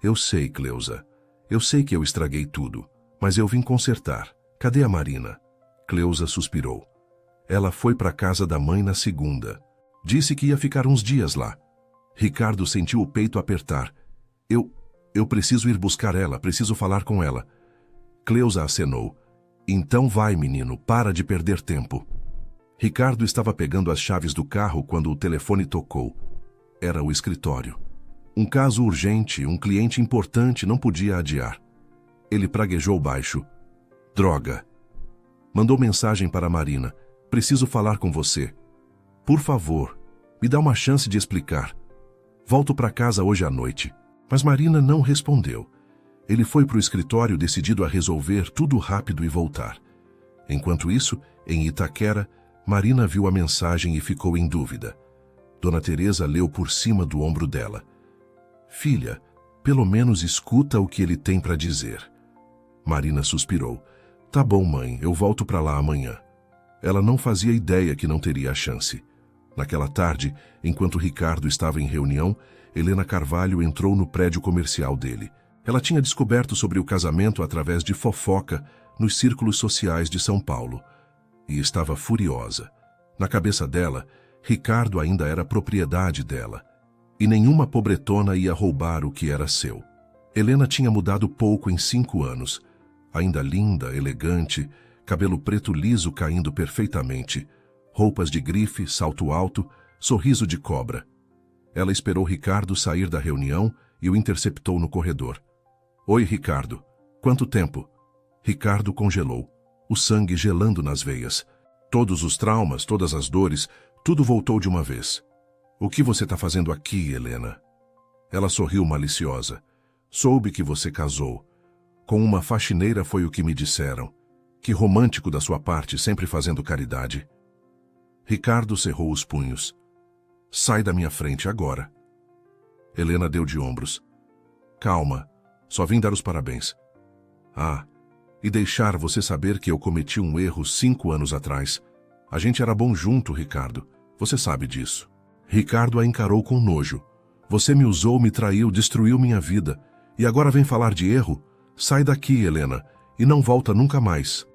Eu sei, Cleusa. Eu sei que eu estraguei tudo, mas eu vim consertar. Cadê a Marina? Cleusa suspirou. Ela foi para a casa da mãe na segunda. Disse que ia ficar uns dias lá. Ricardo sentiu o peito apertar. Eu preciso ir buscar ela, preciso falar com ela. Cleusa acenou. Então vai, menino, para de perder tempo. Ricardo estava pegando as chaves do carro quando o telefone tocou. Era o escritório. Um caso urgente, um cliente importante, não podia adiar. Ele praguejou baixo. Droga. Mandou mensagem para Marina. Preciso falar com você. Por favor, me dá uma chance de explicar. Volto para casa hoje à noite. Mas Marina não respondeu. Ele foi para o escritório decidido a resolver tudo rápido e voltar. Enquanto isso, em Itaquera, Marina viu a mensagem e ficou em dúvida. Dona Teresa leu por cima do ombro dela. Filha, pelo menos escuta o que ele tem para dizer. Marina suspirou. Tá bom, mãe, eu volto para lá amanhã. Ela não fazia ideia que não teria a chance. Naquela tarde, enquanto Ricardo estava em reunião, Helena Carvalho entrou no prédio comercial dele. Ela tinha descoberto sobre o casamento através de fofoca nos círculos sociais de São Paulo. E estava furiosa. Na cabeça dela, Ricardo ainda era propriedade dela. E nenhuma pobretona ia roubar o que era seu. Helena tinha mudado pouco em 5 anos. Ainda linda, elegante, cabelo preto liso caindo perfeitamente, roupas de grife, salto alto, sorriso de cobra. Ela esperou Ricardo sair da reunião e o interceptou no corredor. Oi, Ricardo. Quanto tempo? Ricardo congelou, o sangue gelando nas veias. Todos os traumas, todas as dores, tudo voltou de uma vez. O que você está fazendo aqui, Helena? Ela sorriu maliciosa. Soube que você casou. Com uma faxineira foi o que me disseram. Que romântico da sua parte, sempre fazendo caridade. Ricardo cerrou os punhos. Sai da minha frente agora. Helena deu de ombros. Calma, só vim dar os parabéns. Ah, e deixar você saber que eu cometi um erro 5 anos atrás. A gente era bom junto, Ricardo. Você sabe disso. Ricardo a encarou com nojo. Você me usou, me traiu, destruiu minha vida. E agora vem falar de erro? Sai daqui, Helena, e não volta nunca mais.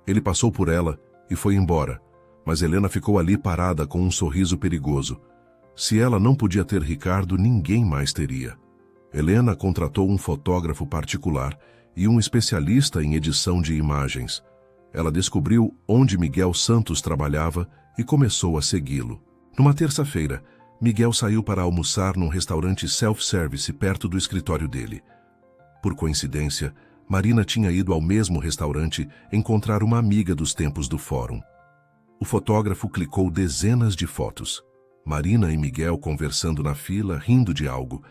Ele passou por ela e foi embora, mas Helena ficou ali parada com um sorriso perigoso. Se ela não podia ter Ricardo, ninguém mais teria. Helena contratou um fotógrafo particular e um especialista em edição de imagens. Ela descobriu onde Miguel Santos trabalhava e começou a segui-lo. Numa terça-feira, Miguel saiu para almoçar num restaurante self-service perto do escritório dele. Por coincidência, Marina tinha ido ao mesmo restaurante encontrar uma amiga dos tempos do fórum. O fotógrafo clicou dezenas de fotos. Marina e Miguel conversando na fila, rindo de algo.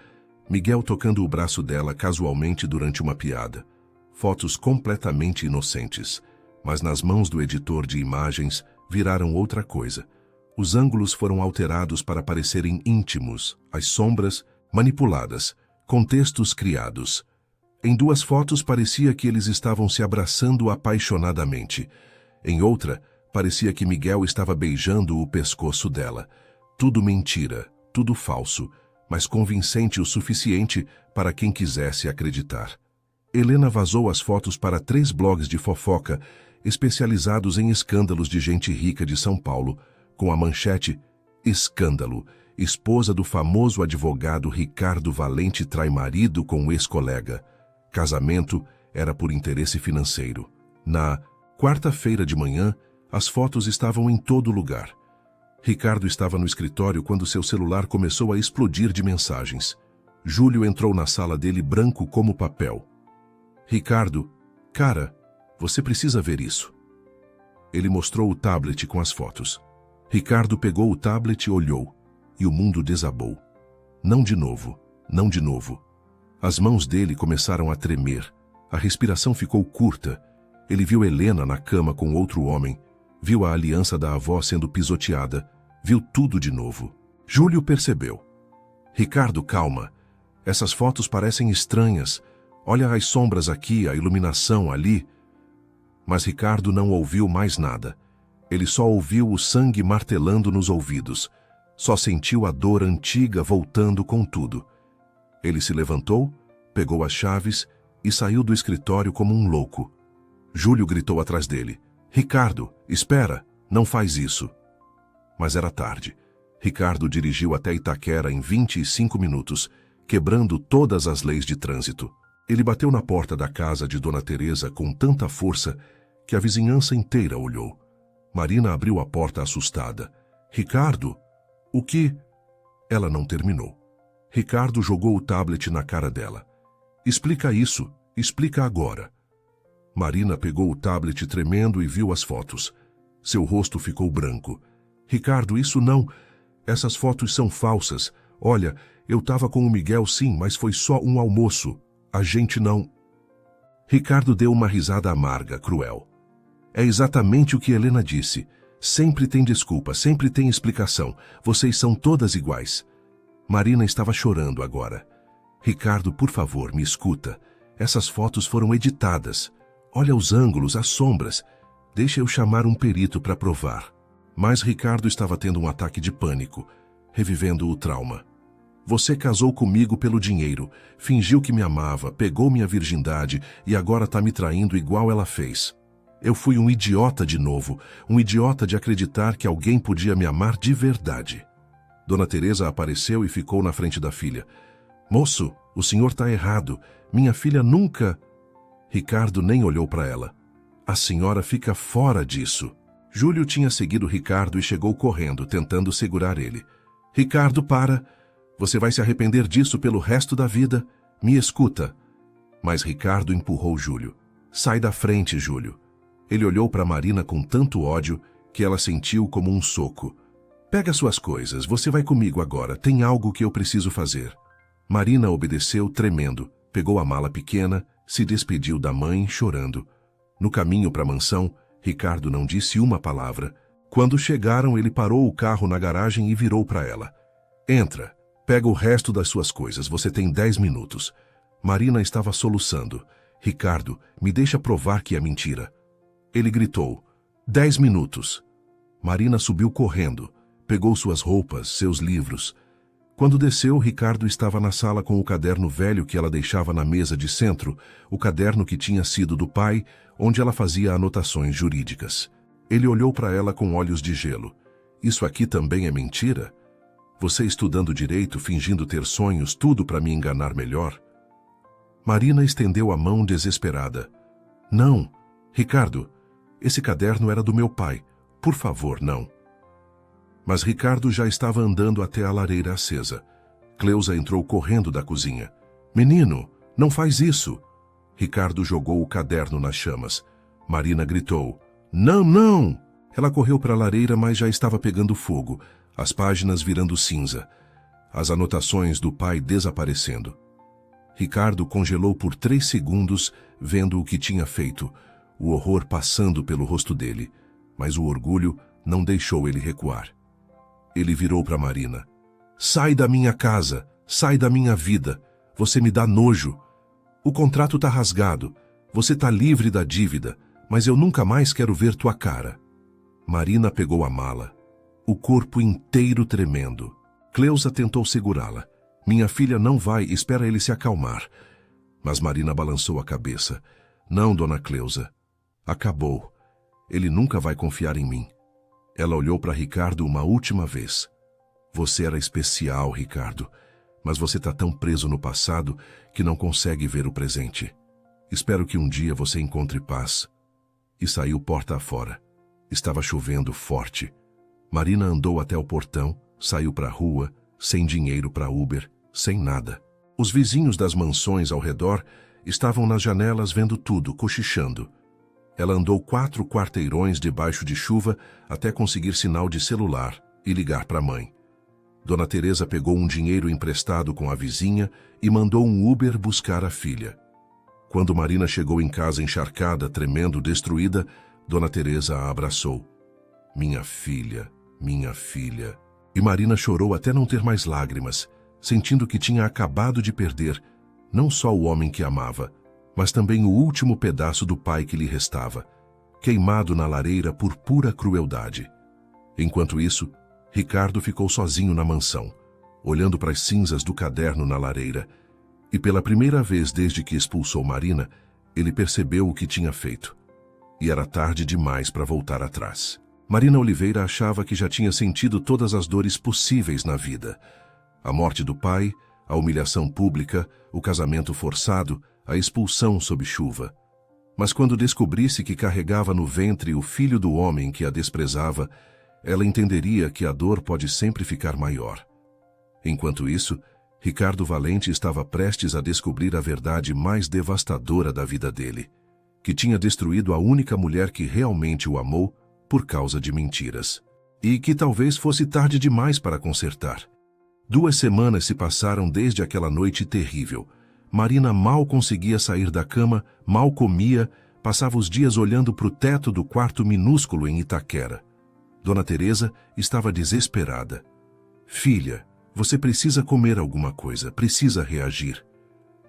Miguel tocando o braço dela casualmente durante uma piada. Fotos completamente inocentes, mas nas mãos do editor de imagens viraram outra coisa. Os ângulos foram alterados para parecerem íntimos, as sombras manipuladas, contextos criados. Em 2 fotos parecia que eles estavam se abraçando apaixonadamente. Em outra, parecia que Miguel estava beijando o pescoço dela. Tudo mentira, tudo falso, mas convincente o suficiente para quem quisesse acreditar. Helena vazou as fotos para 3 blogs de fofoca, especializados em escândalos de gente rica de São Paulo, com a manchete Escândalo, esposa do famoso advogado Ricardo Valente trai marido com ex-colega. Casamento era por interesse financeiro. Na quarta-feira de manhã, as fotos estavam em todo lugar. Ricardo estava no escritório quando seu celular começou a explodir de mensagens. Júlio entrou na sala dele branco como papel. Ricardo, cara, você precisa ver isso. Ele mostrou o tablet com as fotos. Ricardo pegou o tablet e olhou, e o mundo desabou. Não de novo, não de novo. As mãos dele começaram a tremer, a respiração ficou curta. Ele viu Helena na cama com outro homem, viu a aliança da avó sendo pisoteada, viu tudo de novo. Júlio percebeu. Ricardo, calma. Essas fotos parecem estranhas. Olha as sombras aqui, a iluminação ali. Mas Ricardo não ouviu mais nada. Ele só ouviu o sangue martelando nos ouvidos. Só sentiu a dor antiga voltando com tudo. Ele se levantou, pegou as chaves e saiu do escritório como um louco. Júlio gritou atrás dele. Ricardo, espera, não faz isso. Mas era tarde. Ricardo dirigiu até Itaquera em 25 minutos, quebrando todas as leis de trânsito. Ele bateu na porta da casa de Dona Teresa com tanta força que a vizinhança inteira olhou. Marina abriu a porta assustada. Ricardo, o que? Ela não terminou. Ricardo jogou o tablet na cara dela. Explica isso, explica agora. Marina pegou o tablet tremendo e viu as fotos. Seu rosto ficou branco. Ricardo, isso não. Essas fotos são falsas. Olha, eu estava com o Miguel sim, mas foi só um almoço. A gente não... Ricardo deu uma risada amarga, cruel. É exatamente o que Helena disse. Sempre tem desculpa, sempre tem explicação. Vocês são todas iguais. Marina estava chorando agora. Ricardo, por favor, me escuta. Essas fotos foram editadas. Olha os ângulos, as sombras. Deixa eu chamar um perito para provar. Mas Ricardo estava tendo um ataque de pânico, revivendo o trauma. Você casou comigo pelo dinheiro, fingiu que me amava, pegou minha virgindade e agora está me traindo igual ela fez. Eu fui um idiota de novo, um idiota de acreditar que alguém podia me amar de verdade. Dona Teresa apareceu e ficou na frente da filha. Moço, o senhor está errado. Minha filha nunca... Ricardo nem olhou para ela. A senhora fica fora disso. Júlio tinha seguido Ricardo e chegou correndo, tentando segurar ele. Ricardo, para. Você vai se arrepender disso pelo resto da vida. Me escuta. Mas Ricardo empurrou Júlio. Sai da frente, Júlio. Ele olhou para Marina com tanto ódio que ela sentiu como um soco. Pega suas coisas, você vai comigo agora, tem algo que eu preciso fazer. Marina obedeceu tremendo, pegou a mala pequena, se despediu da mãe chorando. No caminho para a mansão, Ricardo não disse uma palavra. Quando chegaram, ele parou o carro na garagem e virou para ela. Entra, pega o resto das suas coisas, você tem 10 minutos. Marina estava soluçando. Ricardo, me deixa provar que é mentira. Ele gritou, 10 minutos. Marina subiu correndo, pegou suas roupas, seus livros. Quando desceu, Ricardo estava na sala com o caderno velho que ela deixava na mesa de centro, o caderno que tinha sido do pai, onde ela fazia anotações jurídicas. Ele olhou para ela com olhos de gelo. Isso aqui também é mentira? Você estudando direito, fingindo ter sonhos, tudo para me enganar melhor? Marina estendeu a mão desesperada. Não, Ricardo, esse caderno era do meu pai. Por favor, não. Mas Ricardo já estava andando até a lareira acesa. Cleusa entrou correndo da cozinha. Menino, não faz isso! Ricardo jogou o caderno nas chamas. Marina gritou. Não, não! Ela correu para a lareira, mas já estava pegando fogo, as páginas virando cinza, as anotações do pai desaparecendo. Ricardo congelou por 3 segundos, vendo o que tinha feito, o horror passando pelo rosto dele, mas o orgulho não deixou ele recuar. Ele virou para Marina. Sai da minha casa, sai da minha vida, você me dá nojo. O contrato tá rasgado, você tá livre da dívida, mas eu nunca mais quero ver tua cara. Marina pegou a mala, o corpo inteiro tremendo. Cleusa tentou segurá-la. Minha filha não vai, espera ele se acalmar. Mas Marina balançou a cabeça. Não, dona Cleusa. Acabou. Ele nunca vai confiar em mim. Ela olhou para Ricardo uma última vez. Você era especial, Ricardo, mas você está tão preso no passado que não consegue ver o presente. Espero que um dia você encontre paz. E saiu porta afora. Estava chovendo forte. Marina andou até o portão, saiu para a rua, sem dinheiro para Uber, sem nada. Os vizinhos das mansões ao redor estavam nas janelas vendo tudo, cochichando. Ela andou 4 quarteirões debaixo de chuva até conseguir sinal de celular e ligar para a mãe. Dona Teresa pegou um dinheiro emprestado com a vizinha e mandou um Uber buscar a filha. Quando Marina chegou em casa encharcada, tremendo, destruída, Dona Teresa a abraçou. Minha filha, minha filha. E Marina chorou até não ter mais lágrimas, sentindo que tinha acabado de perder não só o homem que amava, mas também o último pedaço do pai que lhe restava, queimado na lareira por pura crueldade. Enquanto isso, Ricardo ficou sozinho na mansão, olhando para as cinzas do caderno na lareira, e pela primeira vez desde que expulsou Marina, ele percebeu o que tinha feito. E era tarde demais para voltar atrás. Marina Oliveira achava que já tinha sentido todas as dores possíveis na vida. A morte do pai, a humilhação pública, o casamento forçado, a expulsão sob chuva. Mas quando descobrisse que carregava no ventre o filho do homem que a desprezava, ela entenderia que a dor pode sempre ficar maior. Enquanto isso, Ricardo Valente estava prestes a descobrir a verdade mais devastadora da vida dele, que tinha destruído a única mulher que realmente o amou por causa de mentiras. E que talvez fosse tarde demais para consertar. 2 semanas se passaram desde aquela noite terrível. Marina mal conseguia sair da cama, mal comia, passava os dias olhando para o teto do quarto minúsculo em Itaquera. Dona Teresa estava desesperada. Filha, você precisa comer alguma coisa, precisa reagir.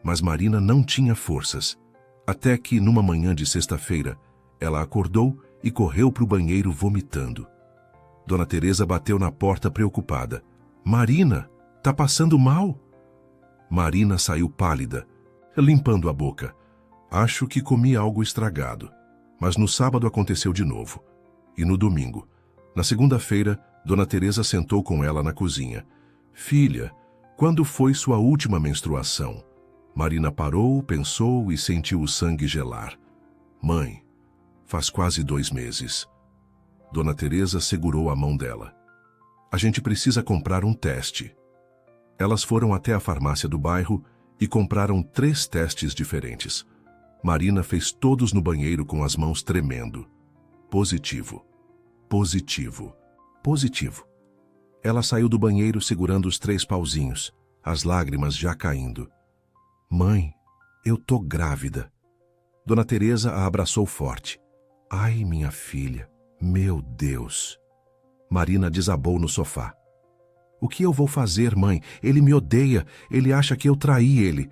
Mas Marina não tinha forças. Até que, numa manhã de sexta-feira, ela acordou e correu para o banheiro vomitando. Dona Teresa bateu na porta preocupada. Marina, tá passando mal? Marina saiu pálida, limpando a boca. Acho que comi algo estragado. Mas no sábado aconteceu de novo. E no domingo. Na segunda-feira, Dona Teresa sentou com ela na cozinha. Filha, quando foi sua última menstruação? Marina parou, pensou e sentiu o sangue gelar. Mãe, faz quase 2 meses. Dona Teresa segurou a mão dela. A gente precisa comprar um teste. Elas foram até a farmácia do bairro e compraram 3 testes diferentes. Marina fez todos no banheiro com as mãos tremendo. Positivo. Positivo. Positivo. Ela saiu do banheiro segurando os 3 pauzinhos, as lágrimas já caindo. Mãe, eu tô grávida. Dona Teresa a abraçou forte. Ai, minha filha, meu Deus. Marina desabou no sofá. O que eu vou fazer, mãe? Ele me odeia, ele acha que eu traí ele.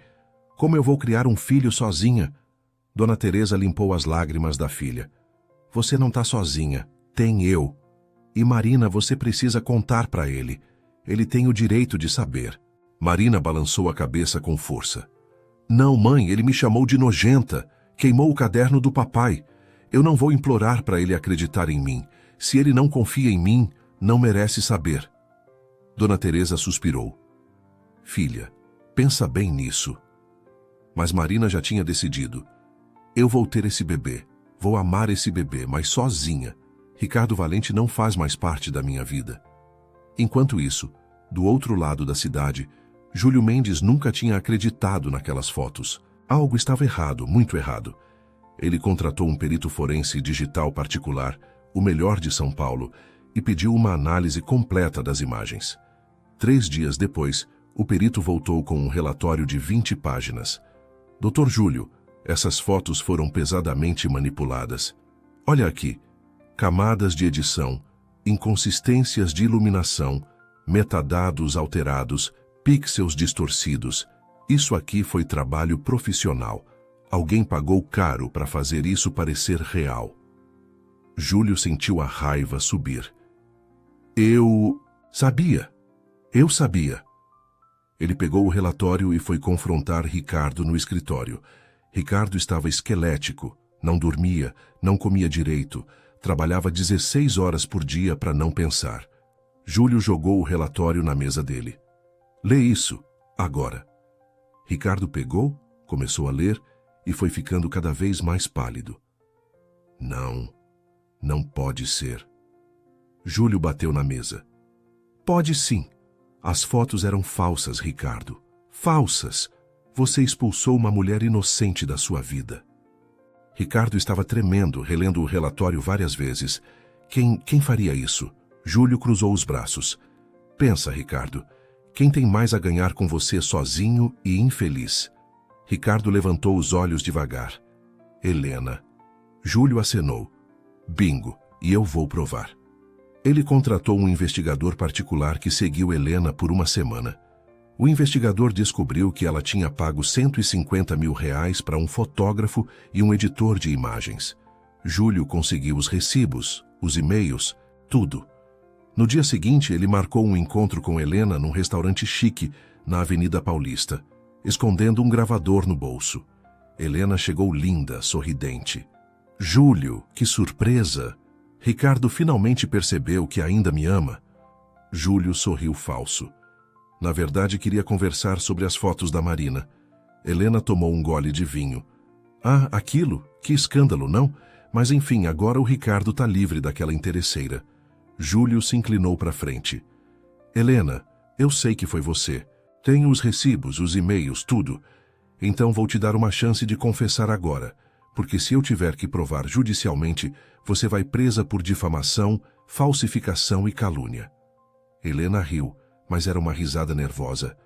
Como eu vou criar um filho sozinha? Dona Teresa limpou as lágrimas da filha. Você não tá sozinha, tem eu. E Marina, você precisa contar para ele. Ele tem o direito de saber. Marina balançou a cabeça com força. Não, mãe, ele me chamou de nojenta. Queimou o caderno do papai. Eu não vou implorar para ele acreditar em mim. Se ele não confia em mim, não merece saber. Dona Teresa suspirou. Filha, pensa bem nisso. Mas Marina já tinha decidido. Eu vou ter esse bebê. Vou amar esse bebê, mas sozinha. Ricardo Valente não faz mais parte da minha vida. Enquanto isso, do outro lado da cidade, Júlio Mendes nunca tinha acreditado naquelas fotos. Algo estava errado, muito errado. Ele contratou um perito forense digital particular, o melhor de São Paulo, e pediu uma análise completa das imagens. 3 dias depois, o perito voltou com um relatório de 20 páginas. Dr. Júlio, essas fotos foram pesadamente manipuladas. Olha aqui. Camadas de edição, inconsistências de iluminação, metadados alterados, pixels distorcidos. Isso aqui foi trabalho profissional. Alguém pagou caro para fazer isso parecer real. Júlio sentiu a raiva subir. Eu sabia. Ele pegou o relatório e foi confrontar Ricardo no escritório. Ricardo estava esquelético, não dormia, não comia direito, trabalhava 16 horas por dia para não pensar. Júlio jogou o relatório na mesa dele. Lê isso, agora. Ricardo pegou, começou a ler e foi ficando cada vez mais pálido. Não pode ser. Júlio bateu na mesa. Pode sim. As fotos eram falsas, Ricardo. Falsas. Você expulsou uma mulher inocente da sua vida. Ricardo estava tremendo, relendo o relatório várias vezes. Quem faria isso? Júlio cruzou os braços. Pensa, Ricardo. Quem tem mais a ganhar com você sozinho e infeliz? Ricardo levantou os olhos devagar. Helena. Júlio acenou. Bingo, e eu vou provar. Ele contratou um investigador particular que seguiu Helena por uma semana. O investigador descobriu que ela tinha pago R$150 mil para um fotógrafo e um editor de imagens. Júlio conseguiu os recibos, os e-mails, tudo. No dia seguinte, ele marcou um encontro com Helena num restaurante chique, na Avenida Paulista, escondendo um gravador no bolso. Helena chegou linda, sorridente. Júlio, que surpresa! Ricardo finalmente percebeu que ainda me ama. Júlio sorriu falso. Na verdade, queria conversar sobre as fotos da Marina. Helena tomou um gole de vinho. Ah, aquilo? Que escândalo, não? Mas enfim, agora o Ricardo tá livre daquela interesseira. Júlio se inclinou para frente. Helena, eu sei que foi você. Tenho os recibos, os e-mails, tudo. Então vou te dar uma chance de confessar agora, porque se eu tiver que provar judicialmente, você vai presa por difamação, falsificação e calúnia. Helena riu, mas era uma risada nervosa.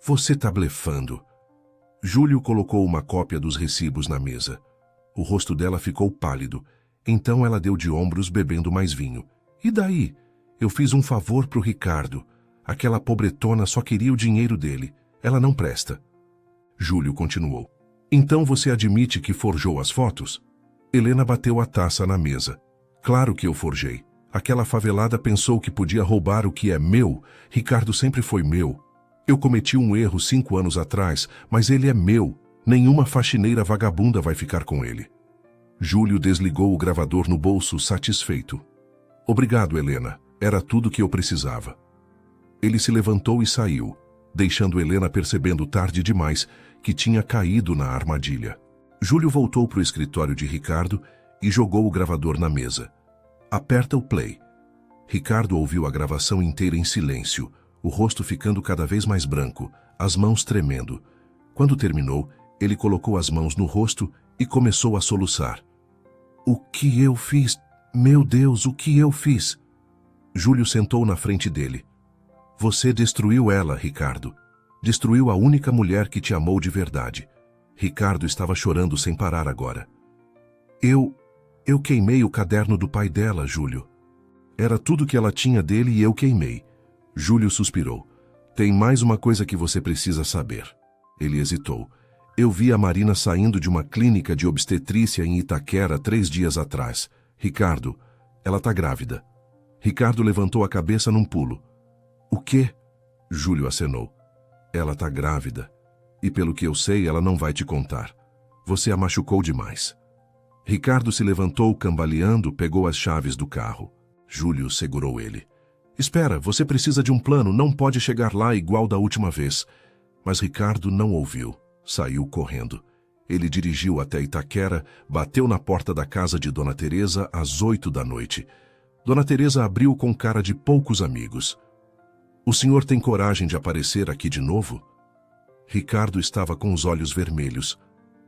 Você tá blefando. Júlio colocou uma cópia dos recibos na mesa. O rosto dela ficou pálido. Então ela deu de ombros bebendo mais vinho. E daí? Eu fiz um favor pro Ricardo. Aquela pobretona só queria o dinheiro dele. Ela não presta. Júlio continuou. Então você admite que forjou as fotos? Helena bateu a taça na mesa. Claro que eu forjei. Aquela favelada pensou que podia roubar o que é meu. Ricardo sempre foi meu. Eu cometi um erro 5 anos atrás, mas ele é meu. Nenhuma faxineira vagabunda vai ficar com ele. Júlio desligou o gravador no bolso, satisfeito. Obrigado, Helena. Era tudo que eu precisava. Ele se levantou e saiu, deixando Helena percebendo tarde demais que tinha caído na armadilha. Júlio voltou para o escritório de Ricardo e jogou o gravador na mesa. Aperta o play. Ricardo ouviu a gravação inteira em silêncio, o rosto ficando cada vez mais branco, as mãos tremendo. Quando terminou, ele colocou as mãos no rosto e começou a soluçar. O que eu fiz? Meu Deus, o que eu fiz? Júlio sentou na frente dele. Você destruiu ela, Ricardo. Destruiu a única mulher que te amou de verdade. Ricardo estava chorando sem parar agora. Eu queimei o caderno do pai dela, Júlio. Era tudo que ela tinha dele e eu queimei. Júlio suspirou. Tem mais uma coisa que você precisa saber. Ele hesitou. Eu vi a Marina saindo de uma clínica de obstetrícia em Itaquera 3 dias atrás. Ricardo, ela tá grávida. Ricardo levantou a cabeça num pulo. O quê? Júlio acenou. Ela tá grávida. E pelo que eu sei, ela não vai te contar. Você a machucou demais. Ricardo se levantou cambaleando, pegou as chaves do carro. Júlio segurou ele. Espera, você precisa de um plano, não pode chegar lá igual da última vez. Mas Ricardo não ouviu. Saiu correndo. Ele dirigiu até Itaquera, bateu na porta da casa de Dona Teresa às 8 da noite. Dona Teresa abriu com cara de poucos amigos. O senhor tem coragem de aparecer aqui de novo? Ricardo estava com os olhos vermelhos.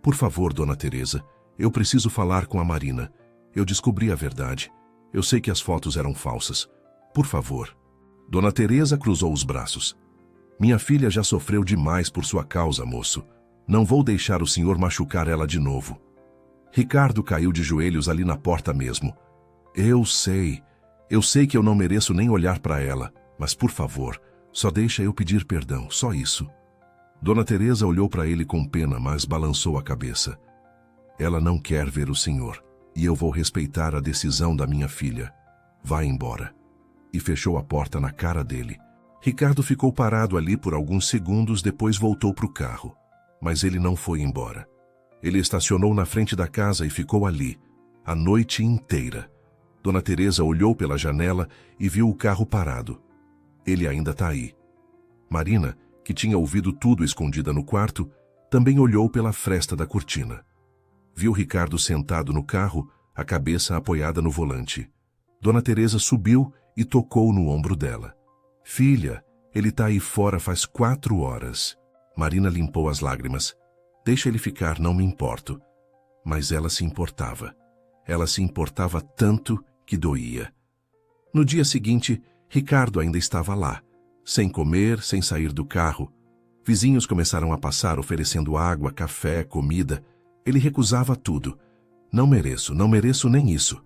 Por favor, Dona Teresa, eu preciso falar com a Marina. Eu descobri a verdade. Eu sei que as fotos eram falsas. Por favor. Dona Teresa cruzou os braços. Minha filha já sofreu demais por sua causa, moço. Não vou deixar o senhor machucar ela de novo. Ricardo caiu de joelhos ali na porta mesmo. Eu sei que eu não mereço nem olhar para ela, mas por favor, só deixa eu pedir perdão, só isso. Dona Teresa olhou para ele com pena, mas balançou a cabeça. Ela não quer ver o senhor, e eu vou respeitar a decisão da minha filha. Vá embora. E fechou a porta na cara dele. Ricardo ficou parado ali por alguns segundos, depois voltou para o carro. Mas ele não foi embora. Ele estacionou na frente da casa e ficou ali, a noite inteira. Dona Teresa olhou pela janela e viu o carro parado. Ele ainda está aí. Marina, que tinha ouvido tudo escondida no quarto, também olhou pela fresta da cortina. Viu Ricardo sentado no carro, a cabeça apoiada no volante. Dona Teresa subiu e tocou no ombro dela. Filha, ele está aí fora faz 4 horas. Marina limpou as lágrimas. Deixa ele ficar, não me importo. Mas ela se importava. Ela se importava tanto que doía. No dia seguinte, Ricardo ainda estava lá, sem comer, sem sair do carro. Vizinhos começaram a passar oferecendo água, café, comida. Ele recusava tudo. Não mereço nem isso.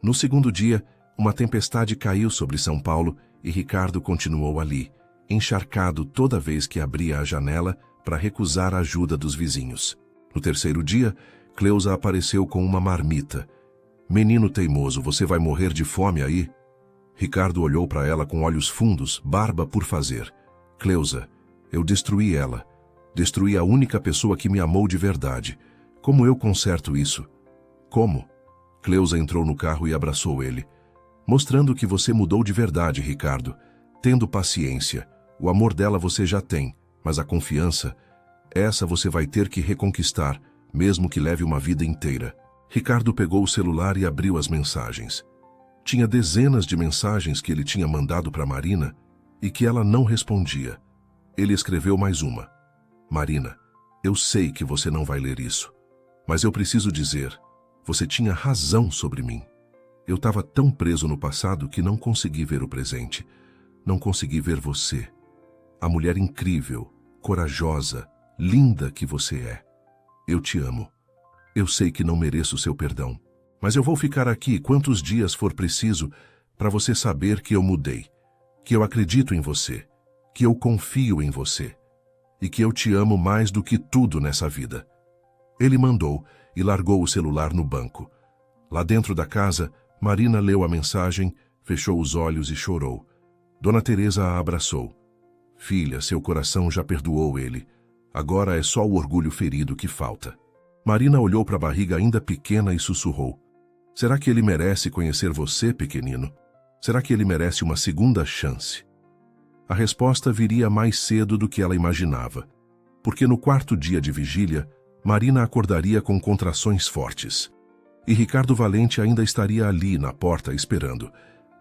No segundo dia, uma tempestade caiu sobre São Paulo e Ricardo continuou ali, encharcado toda vez que abria a janela para recusar a ajuda dos vizinhos. No terceiro dia, Cleusa apareceu com uma marmita. Menino teimoso, você vai morrer de fome aí? Ricardo olhou para ela com olhos fundos, barba por fazer. Cleusa, eu destruí ela. Destruí a única pessoa que me amou de verdade. Como eu conserto isso? Como? Cleusa entrou no carro e abraçou ele. Mostrando que você mudou de verdade, Ricardo. Tendo paciência. O amor dela você já tem, mas a confiança, essa você vai ter que reconquistar, mesmo que leve uma vida inteira. Ricardo pegou o celular e abriu as mensagens. Tinha dezenas de mensagens que ele tinha mandado para Marina e que ela não respondia. Ele escreveu mais uma. Marina, eu sei que você não vai ler isso, mas eu preciso dizer, você tinha razão sobre mim. Eu estava tão preso no passado que não consegui ver o presente. Não consegui ver você. A mulher incrível, corajosa, linda que você é. Eu te amo. Eu sei que não mereço seu perdão, mas eu vou ficar aqui quantos dias for preciso para você saber que eu mudei, que eu acredito em você, que eu confio em você e que eu te amo mais do que tudo nessa vida. Ele mandou e largou o celular no banco. Lá dentro da casa, Marina leu a mensagem, fechou os olhos e chorou. Dona Teresa a abraçou. Filha, seu coração já perdoou ele. Agora é só o orgulho ferido que falta. Marina olhou para a barriga ainda pequena e sussurrou. Será que ele merece conhecer você, pequenino? Será que ele merece uma segunda chance? A resposta viria mais cedo do que ela imaginava, porque no 4º dia de vigília, Marina acordaria com contrações fortes. E Ricardo Valente ainda estaria ali na porta esperando.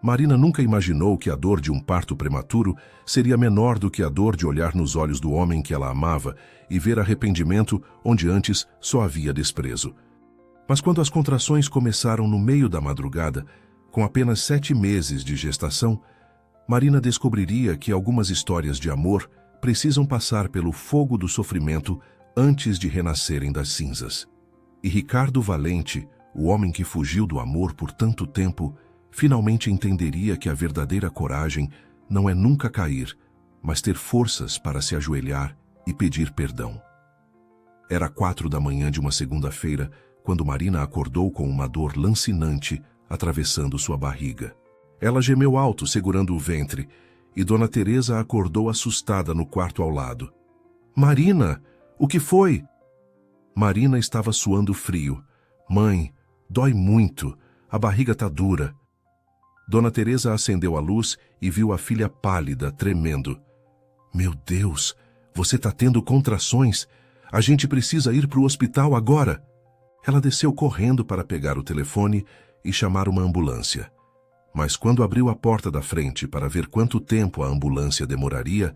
Marina nunca imaginou que a dor de um parto prematuro seria menor do que a dor de olhar nos olhos do homem que ela amava e ver arrependimento onde antes só havia desprezo. Mas quando as contrações começaram no meio da madrugada, com apenas 7 meses de gestação, Marina descobriria que algumas histórias de amor precisam passar pelo fogo do sofrimento antes de renascerem das cinzas. E Ricardo Valente, o homem que fugiu do amor por tanto tempo, finalmente entenderia que a verdadeira coragem não é nunca cair, mas ter forças para se ajoelhar e pedir perdão. Era 4 da manhã de uma segunda-feira, quando Marina acordou com uma dor lancinante atravessando sua barriga. Ela gemeu alto, segurando o ventre, e Dona Teresa acordou assustada no quarto ao lado. "Marina, o que foi?" Marina estava suando frio. "Mãe, dói muito, a barriga tá dura." Dona Teresa acendeu a luz e viu a filha pálida, tremendo. "Meu Deus, você tá tendo contrações. A gente precisa ir para o hospital agora." Ela desceu correndo para pegar o telefone e chamar uma ambulância. Mas quando abriu a porta da frente para ver quanto tempo a ambulância demoraria,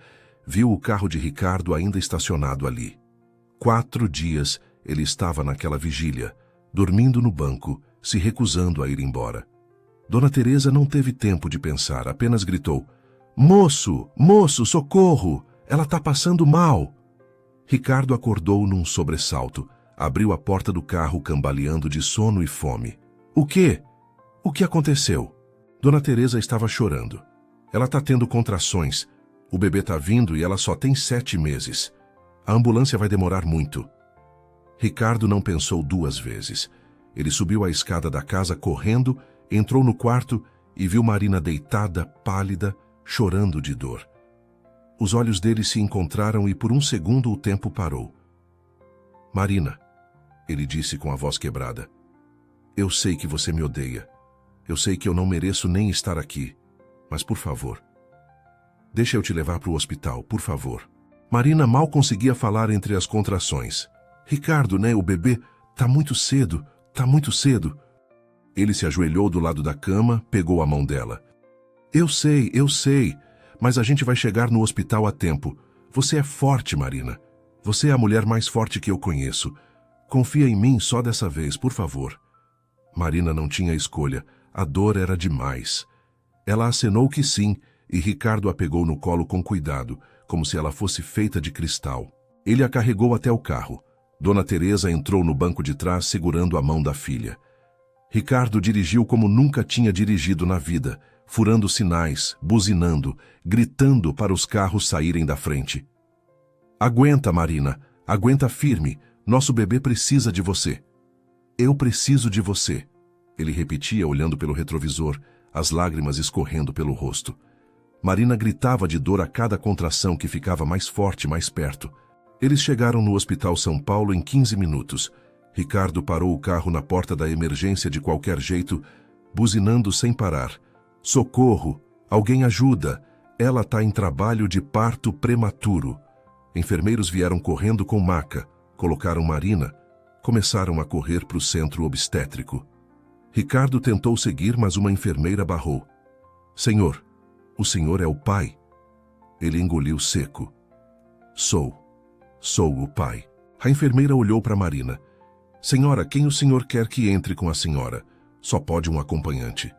viu o carro de Ricardo ainda estacionado ali. 4 dias ele estava naquela vigília, dormindo no banco, se recusando a ir embora. Dona Teresa não teve tempo de pensar, apenas gritou: "Moço, moço, socorro! Ela está passando mal!" Ricardo acordou num sobressalto, abriu a porta do carro cambaleando de sono e fome. "O quê? O que aconteceu?" Dona Teresa estava chorando. "Ela está tendo contrações. O bebê está vindo e ela só tem 7 meses. A ambulância vai demorar muito." Ricardo não pensou 2 vezes. Ele subiu a escada da casa correndo, entrou no quarto e viu Marina deitada, pálida, chorando de dor. Os olhos dele se encontraram e por um segundo o tempo parou. "Marina", ele disse com a voz quebrada, "eu sei que você me odeia. Eu sei que eu não mereço nem estar aqui. Mas, por favor, deixa eu te levar para o hospital, por favor." Marina mal conseguia falar entre as contrações. "Ricardo, né, o bebê? Tá muito cedo, tá muito cedo." Ele se ajoelhou do lado da cama, pegou a mão dela. Eu sei, mas a gente vai chegar no hospital a tempo. Você é forte, Marina. Você é a mulher mais forte que eu conheço. Confia em mim só dessa vez, por favor." Marina não tinha escolha. A dor era demais. Ela acenou que sim, e Ricardo a pegou no colo com cuidado, como se ela fosse feita de cristal. Ele a carregou até o carro. Dona Teresa entrou no banco de trás segurando a mão da filha. Ricardo dirigiu como nunca tinha dirigido na vida, furando sinais, buzinando, gritando para os carros saírem da frente. "Aguenta, Marina, aguenta firme, nosso bebê precisa de você." "Eu preciso de você", ele repetia olhando pelo retrovisor, as lágrimas escorrendo pelo rosto. Marina gritava de dor a cada contração que ficava mais forte, mais perto. Eles chegaram no Hospital São Paulo em 15 minutos. Ricardo parou o carro na porta da emergência de qualquer jeito, buzinando sem parar. "Socorro! Alguém ajuda! Ela está em trabalho de parto prematuro." Enfermeiros vieram correndo com maca, colocaram Marina, começaram a correr para o centro obstétrico. Ricardo tentou seguir, mas uma enfermeira barrou. "Senhor, o senhor é o pai?" Ele engoliu seco. Sou o pai." A enfermeira olhou para Marina. "Senhora, quem o senhor quer que entre com a senhora? Só pode um acompanhante."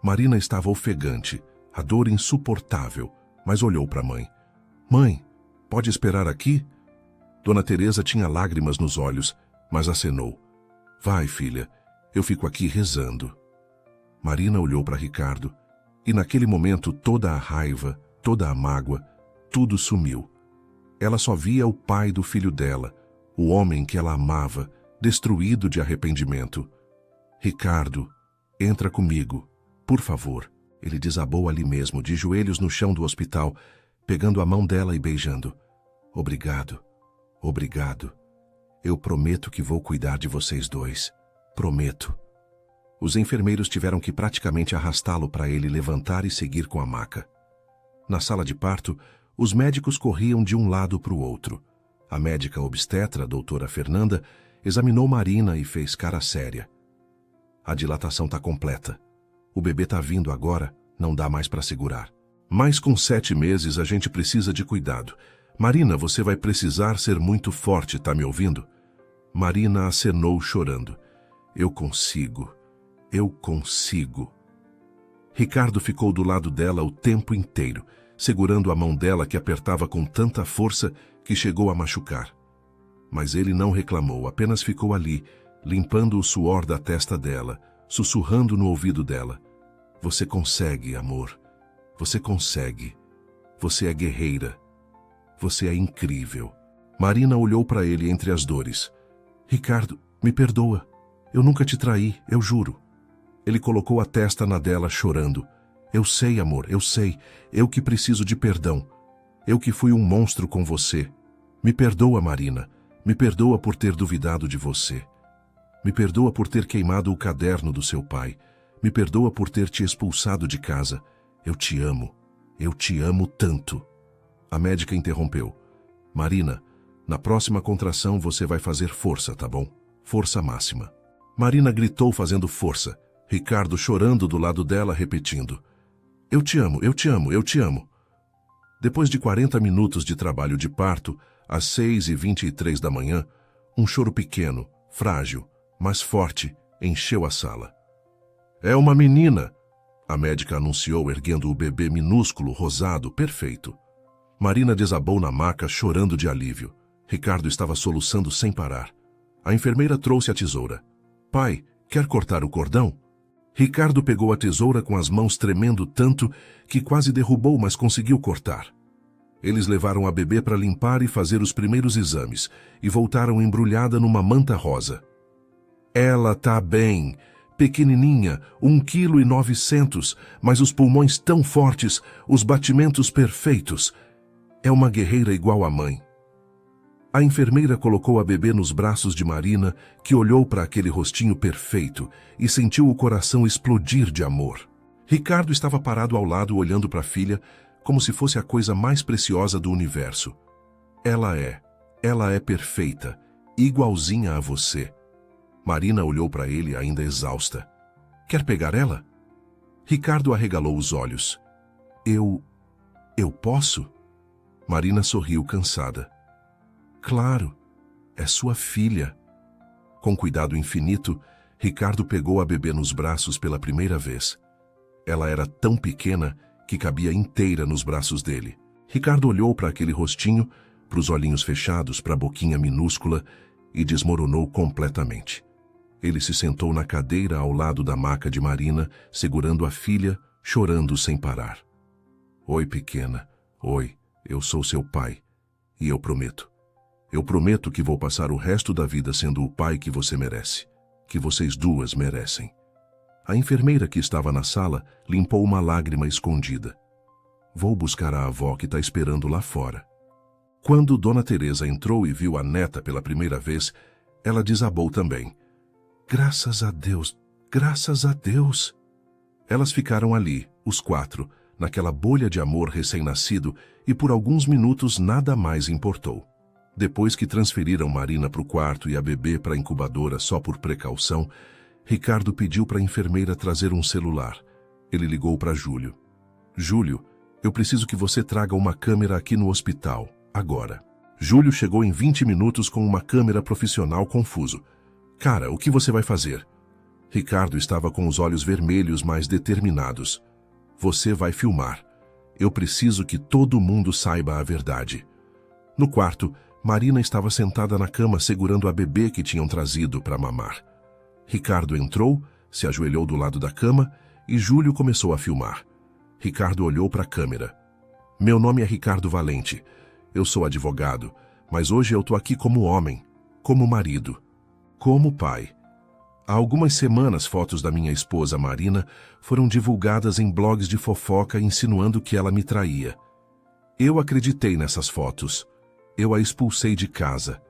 Marina estava ofegante, a dor insuportável, mas olhou para a mãe. "Mãe, pode esperar aqui?" Dona Teresa tinha lágrimas nos olhos, mas acenou. "Vai, filha, eu fico aqui rezando." Marina olhou para Ricardo, e naquele momento toda a raiva, toda a mágoa, tudo sumiu. Ela só via o pai do filho dela, o homem que ela amava, destruído de arrependimento. "Ricardo, entra comigo, por favor." Ele desabou ali mesmo, de joelhos no chão do hospital, pegando a mão dela e beijando. "Obrigado, obrigado. Eu prometo que vou cuidar de vocês dois. Prometo." Os enfermeiros tiveram que praticamente arrastá-lo para ele levantar e seguir com a maca. Na sala de parto, os médicos corriam de um lado para o outro. A médica obstetra, a doutora Fernanda, examinou Marina e fez cara séria. "A dilatação está completa. O bebê está vindo agora, Não dá mais para segurar. Mas com 7 meses a gente precisa de cuidado. Marina, você vai precisar ser muito forte, tá me ouvindo? Marina acenou chorando. Eu consigo. Eu consigo. Ricardo ficou do lado dela o tempo inteiro, segurando a mão dela que apertava com tanta força que chegou a machucar. Mas ele não reclamou, apenas ficou ali, limpando o suor da testa dela, sussurrando no ouvido dela. Você consegue, amor. Você consegue. Você é guerreira. Você é incrível. Marina olhou para ele entre as dores. Ricardo, me perdoa. Eu nunca te traí, eu juro. Ele colocou a testa na dela, chorando. Eu sei, amor, eu sei. Eu que preciso de perdão. Eu que fui um monstro com você. Me perdoa, Marina. Me perdoa por ter duvidado de você. Me perdoa por ter queimado o caderno do seu pai. Me perdoa por ter te expulsado de casa. Eu te amo. Eu te amo tanto. A médica interrompeu. Marina, na próxima contração você vai fazer força, tá bom? Força máxima. Marina gritou fazendo força. Ricardo chorando do lado dela, repetindo. Eu te amo, eu te amo, eu te amo. Depois de 40 minutos de trabalho de parto, às 6h23 da manhã, um choro pequeno, frágil, mas forte, encheu a sala. É uma menina, a médica anunciou, erguendo o bebê minúsculo, rosado, perfeito. Marina desabou na maca, chorando de alívio. Ricardo estava soluçando sem parar. A enfermeira trouxe a tesoura. Pai, quer cortar o cordão? Ricardo pegou a tesoura com as mãos tremendo tanto que quase derrubou, mas conseguiu cortar. Eles levaram a bebê para limpar e fazer os primeiros exames e voltaram embrulhada numa manta rosa. Ela tá bem, pequenininha, 1,9 kg, mas os pulmões tão fortes, os batimentos perfeitos. É uma guerreira igual à mãe. A enfermeira colocou a bebê nos braços de Marina, que olhou para aquele rostinho perfeito e sentiu o coração explodir de amor. Ricardo estava parado ao lado, olhando para a filha, como se fosse a coisa mais preciosa do universo. Ela é perfeita, igualzinha a você. Marina olhou para ele ainda exausta. Quer pegar ela? Ricardo arregalou os olhos. Eu posso? Marina sorriu cansada. Claro, é sua filha. Com cuidado infinito, Ricardo pegou a bebê nos braços pela primeira vez. Ela era tão pequena que cabia inteira nos braços dele. Ricardo olhou para aquele rostinho, para os olhinhos fechados, para a boquinha minúscula e desmoronou completamente. Ele se sentou na cadeira ao lado da maca de Marina, segurando a filha, chorando sem parar. Oi, pequena. Oi, eu sou seu pai. E eu prometo que vou passar o resto da vida sendo o pai que você merece, que vocês duas merecem. A enfermeira que estava na sala limpou uma lágrima escondida. Vou buscar a avó que está esperando lá fora. Quando Dona Teresa entrou e viu a neta pela primeira vez, ela desabou também. Graças a Deus, graças a Deus. Elas ficaram ali, os 4, naquela bolha de amor recém-nascido, e por alguns minutos nada mais importou. Depois que transferiram Marina para o quarto e a bebê para a incubadora só por precaução, Ricardo pediu para a enfermeira trazer um celular. Ele ligou para Júlio. Júlio, eu preciso que você traga uma câmera aqui no hospital, agora. Júlio chegou em 20 minutos com uma câmera profissional, confuso. Cara, o que você vai fazer? Ricardo estava com os olhos vermelhos, mas determinados. Você vai filmar. Eu preciso que todo mundo saiba a verdade. No quarto, Marina estava sentada na cama segurando a bebê que tinham trazido para mamar. Ricardo entrou, se ajoelhou do lado da cama e Júlio começou a filmar. Ricardo olhou para a câmera. Meu nome é Ricardo Valente. Eu sou advogado, mas hoje eu tô aqui como homem, como marido, como pai. Há algumas semanas, fotos da minha esposa Marina foram divulgadas em blogs de fofoca insinuando que ela me traía. Eu acreditei nessas fotos. Eu a expulsei de casa.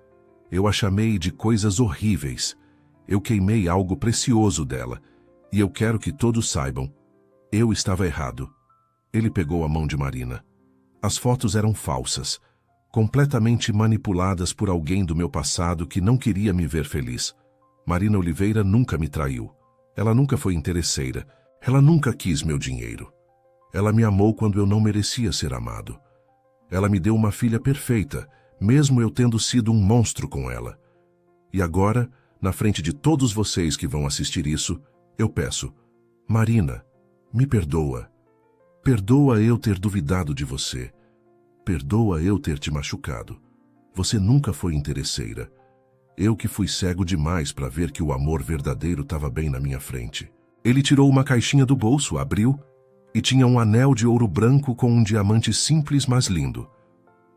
Eu a chamei de coisas horríveis. Eu queimei algo precioso dela. E eu quero que todos saibam. Eu estava errado. Ele pegou a mão de Marina. As fotos eram falsas, completamente manipuladas por alguém do meu passado que não queria me ver feliz. Marina Oliveira nunca me traiu. Ela nunca foi interesseira. Ela nunca quis meu dinheiro. Ela me amou quando eu não merecia ser amado. Ela me deu uma filha perfeita, mesmo eu tendo sido um monstro com ela. E agora, na frente de todos vocês que vão assistir isso, eu peço, Marina, me perdoa. Perdoa eu ter duvidado de você. Perdoa eu ter te machucado. Você nunca foi interesseira. Eu que fui cego demais para ver que o amor verdadeiro estava bem na minha frente. Ele tirou uma caixinha do bolso, abriu, e tinha um anel de ouro branco com um diamante simples, mas lindo.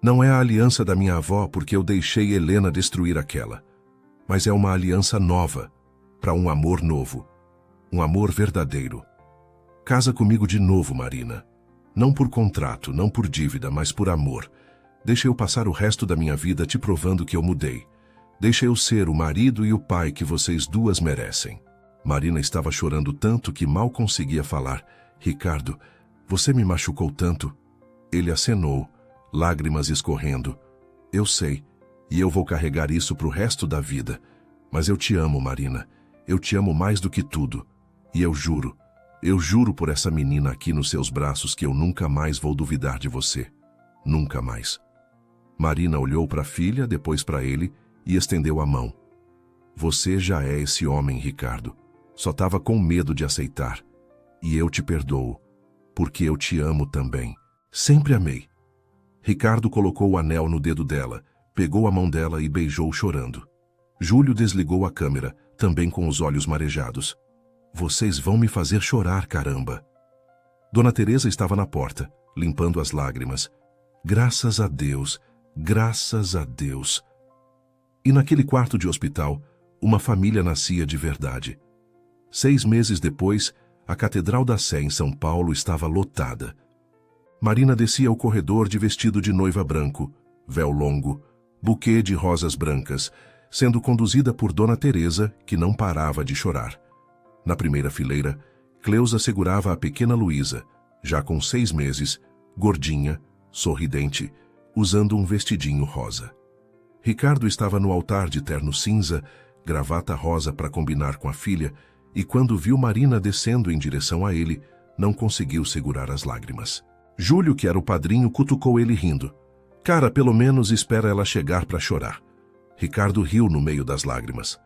Não é a aliança da minha avó porque eu deixei Helena destruir aquela. Mas é uma aliança nova, para um amor novo. Um amor verdadeiro. Casa comigo de novo, Marina. Não por contrato, não por dívida, mas por amor. Deixa eu passar o resto da minha vida te provando que eu mudei. Deixa eu ser o marido e o pai que vocês duas merecem. Marina estava chorando tanto que mal conseguia falar. Ricardo, você me machucou tanto. Ele acenou, lágrimas escorrendo. Eu sei, e eu vou carregar isso pro resto da vida. Mas eu te amo, Marina. Eu te amo mais do que tudo. E eu juro por essa menina aqui nos seus braços que eu nunca mais vou duvidar de você. Nunca mais. Marina olhou para a filha, depois para ele, e estendeu a mão. Você já é esse homem, Ricardo. Só estava com medo de aceitar. E eu te perdoo, porque eu te amo também. Sempre amei. Ricardo colocou o anel no dedo dela, pegou a mão dela e beijou chorando. Júlio desligou a câmera, também com os olhos marejados. Vocês vão me fazer chorar, caramba. Dona Teresa estava na porta, limpando as lágrimas. Graças a Deus, graças a Deus. E naquele quarto de hospital, uma família nascia de verdade. 6 meses depois, a Catedral da Sé em São Paulo estava lotada. Marina descia o corredor de vestido de noiva branco, véu longo, buquê de rosas brancas, sendo conduzida por Dona Teresa, que não parava de chorar. Na primeira fileira, Cleusa segurava a pequena Luísa, já com 6 meses, gordinha, sorridente, usando um vestidinho rosa. Ricardo estava no altar de terno cinza, gravata rosa para combinar com a filha, e quando viu Marina descendo em direção a ele, não conseguiu segurar as lágrimas. Júlio, que era o padrinho, cutucou ele rindo. Cara, pelo menos espera ela chegar para chorar. Ricardo riu no meio das lágrimas.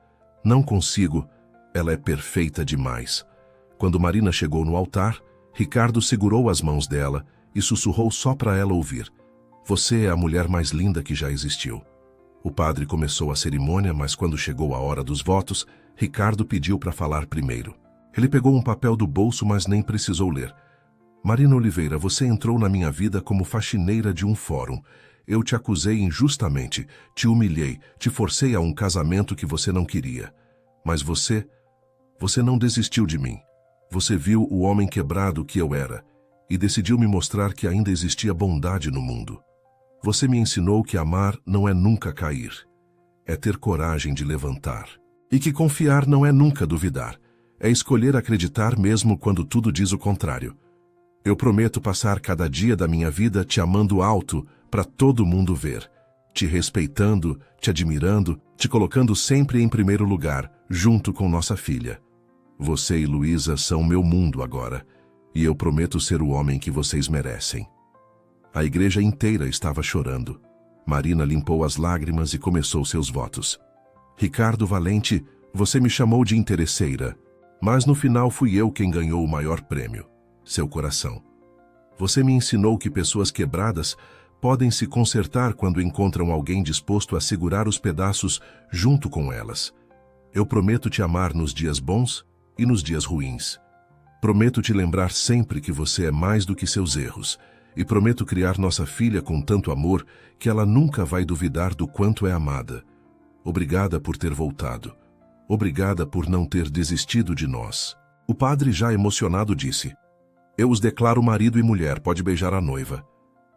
Não consigo, ela é perfeita demais. Quando Marina chegou no altar, Ricardo segurou as mãos dela e sussurrou só para ela ouvir. Você é a mulher mais linda que já existiu. O padre começou a cerimônia, mas quando chegou a hora dos votos, Ricardo pediu para falar primeiro. Ele pegou um papel do bolso, mas nem precisou ler. Marina Oliveira, você entrou na minha vida como faxineira de um fórum. Eu te acusei injustamente, te humilhei, te forcei a um casamento que você não queria. Mas você não desistiu de mim. Você viu o homem quebrado que eu era e decidiu me mostrar que ainda existia bondade no mundo. Você me ensinou que amar não é nunca cair, é ter coragem de levantar. E que confiar não é nunca duvidar, é escolher acreditar mesmo quando tudo diz o contrário. Eu prometo passar cada dia da minha vida te amando alto para todo mundo ver, te respeitando, te admirando, te colocando sempre em primeiro lugar, junto com nossa filha. Você e Luísa são meu mundo agora, e eu prometo ser o homem que vocês merecem. A igreja inteira estava chorando. Marina limpou as lágrimas e começou seus votos. Ricardo Valente, você me chamou de interesseira, mas no final fui eu quem ganhou o maior prêmio, seu coração. Você me ensinou que pessoas quebradas podem se consertar quando encontram alguém disposto a segurar os pedaços junto com elas. Eu prometo te amar nos dias bons e nos dias ruins. Prometo te lembrar sempre que você é mais do que seus erros, e prometo criar nossa filha com tanto amor que ela nunca vai duvidar do quanto é amada. Obrigada por ter voltado. Obrigada por não ter desistido de nós. O padre, já emocionado, disse: Eu os declaro marido e mulher, pode beijar a noiva.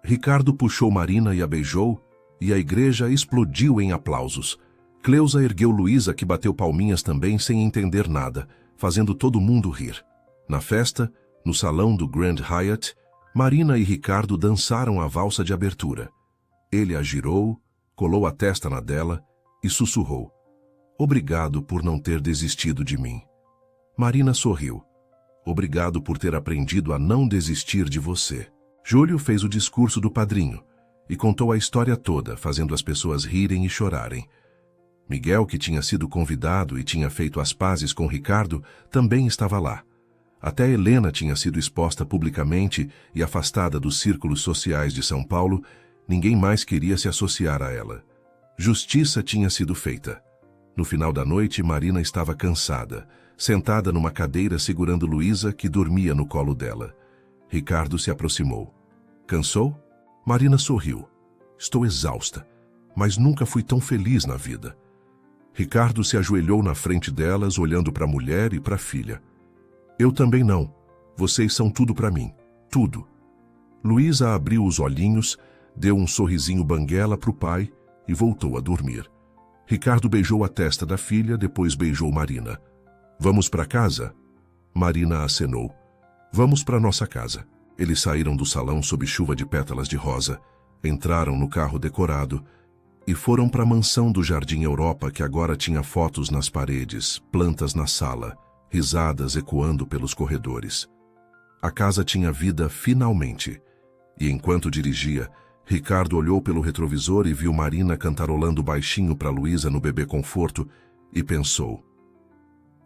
Ricardo puxou Marina e a beijou, e a igreja explodiu em aplausos. Cleusa ergueu Luísa, que bateu palminhas também sem entender nada, fazendo todo mundo rir. Na festa, no salão do Grand Hyatt, Marina e Ricardo dançaram a valsa de abertura. Ele a girou, colou a testa na dela e sussurrou: Obrigado por não ter desistido de mim. Marina sorriu. Obrigado por ter aprendido a não desistir de você. Júlio fez o discurso do padrinho e contou a história toda, fazendo as pessoas rirem e chorarem. Miguel, que tinha sido convidado e tinha feito as pazes com Ricardo, também estava lá. Até Helena tinha sido exposta publicamente e afastada dos círculos sociais de São Paulo, ninguém mais queria se associar a ela. Justiça tinha sido feita. No final da noite, Marina estava cansada, sentada numa cadeira segurando Luísa, que dormia no colo dela. Ricardo se aproximou. Cansou? Marina sorriu. Estou exausta, mas nunca fui tão feliz na vida. Ricardo se ajoelhou na frente delas, olhando para a mulher e para a filha. Eu também não. Vocês são tudo para mim. Tudo. Luísa abriu os olhinhos, deu um sorrisinho banguela para o pai e voltou a dormir. Ricardo beijou a testa da filha, depois beijou Marina. Vamos para casa? Marina acenou. Vamos para nossa casa. Eles saíram do salão sob chuva de pétalas de rosa, entraram no carro decorado e foram para a mansão do Jardim Europa, que agora tinha fotos nas paredes, plantas na sala, risadas ecoando pelos corredores. A casa tinha vida finalmente, e enquanto dirigia, Ricardo olhou pelo retrovisor e viu Marina cantarolando baixinho para Luísa no bebê conforto e pensou: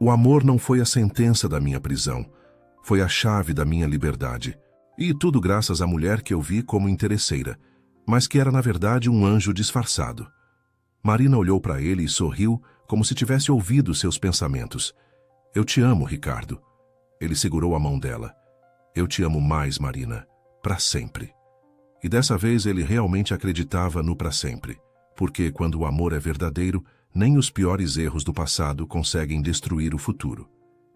o amor não foi a sentença da minha prisão, foi a chave da minha liberdade. E tudo graças à mulher que eu vi como interesseira, mas que era na verdade um anjo disfarçado. Marina olhou para ele e sorriu como se tivesse ouvido seus pensamentos. Eu te amo, Ricardo. Ele segurou a mão dela. Eu te amo mais, Marina, para sempre. E dessa vez ele realmente acreditava no para sempre, porque quando o amor é verdadeiro, nem os piores erros do passado conseguem destruir o futuro.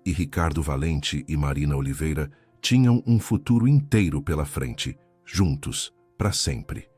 E Ricardo Valente e Marina Oliveira tinham um futuro inteiro pela frente, juntos, para sempre.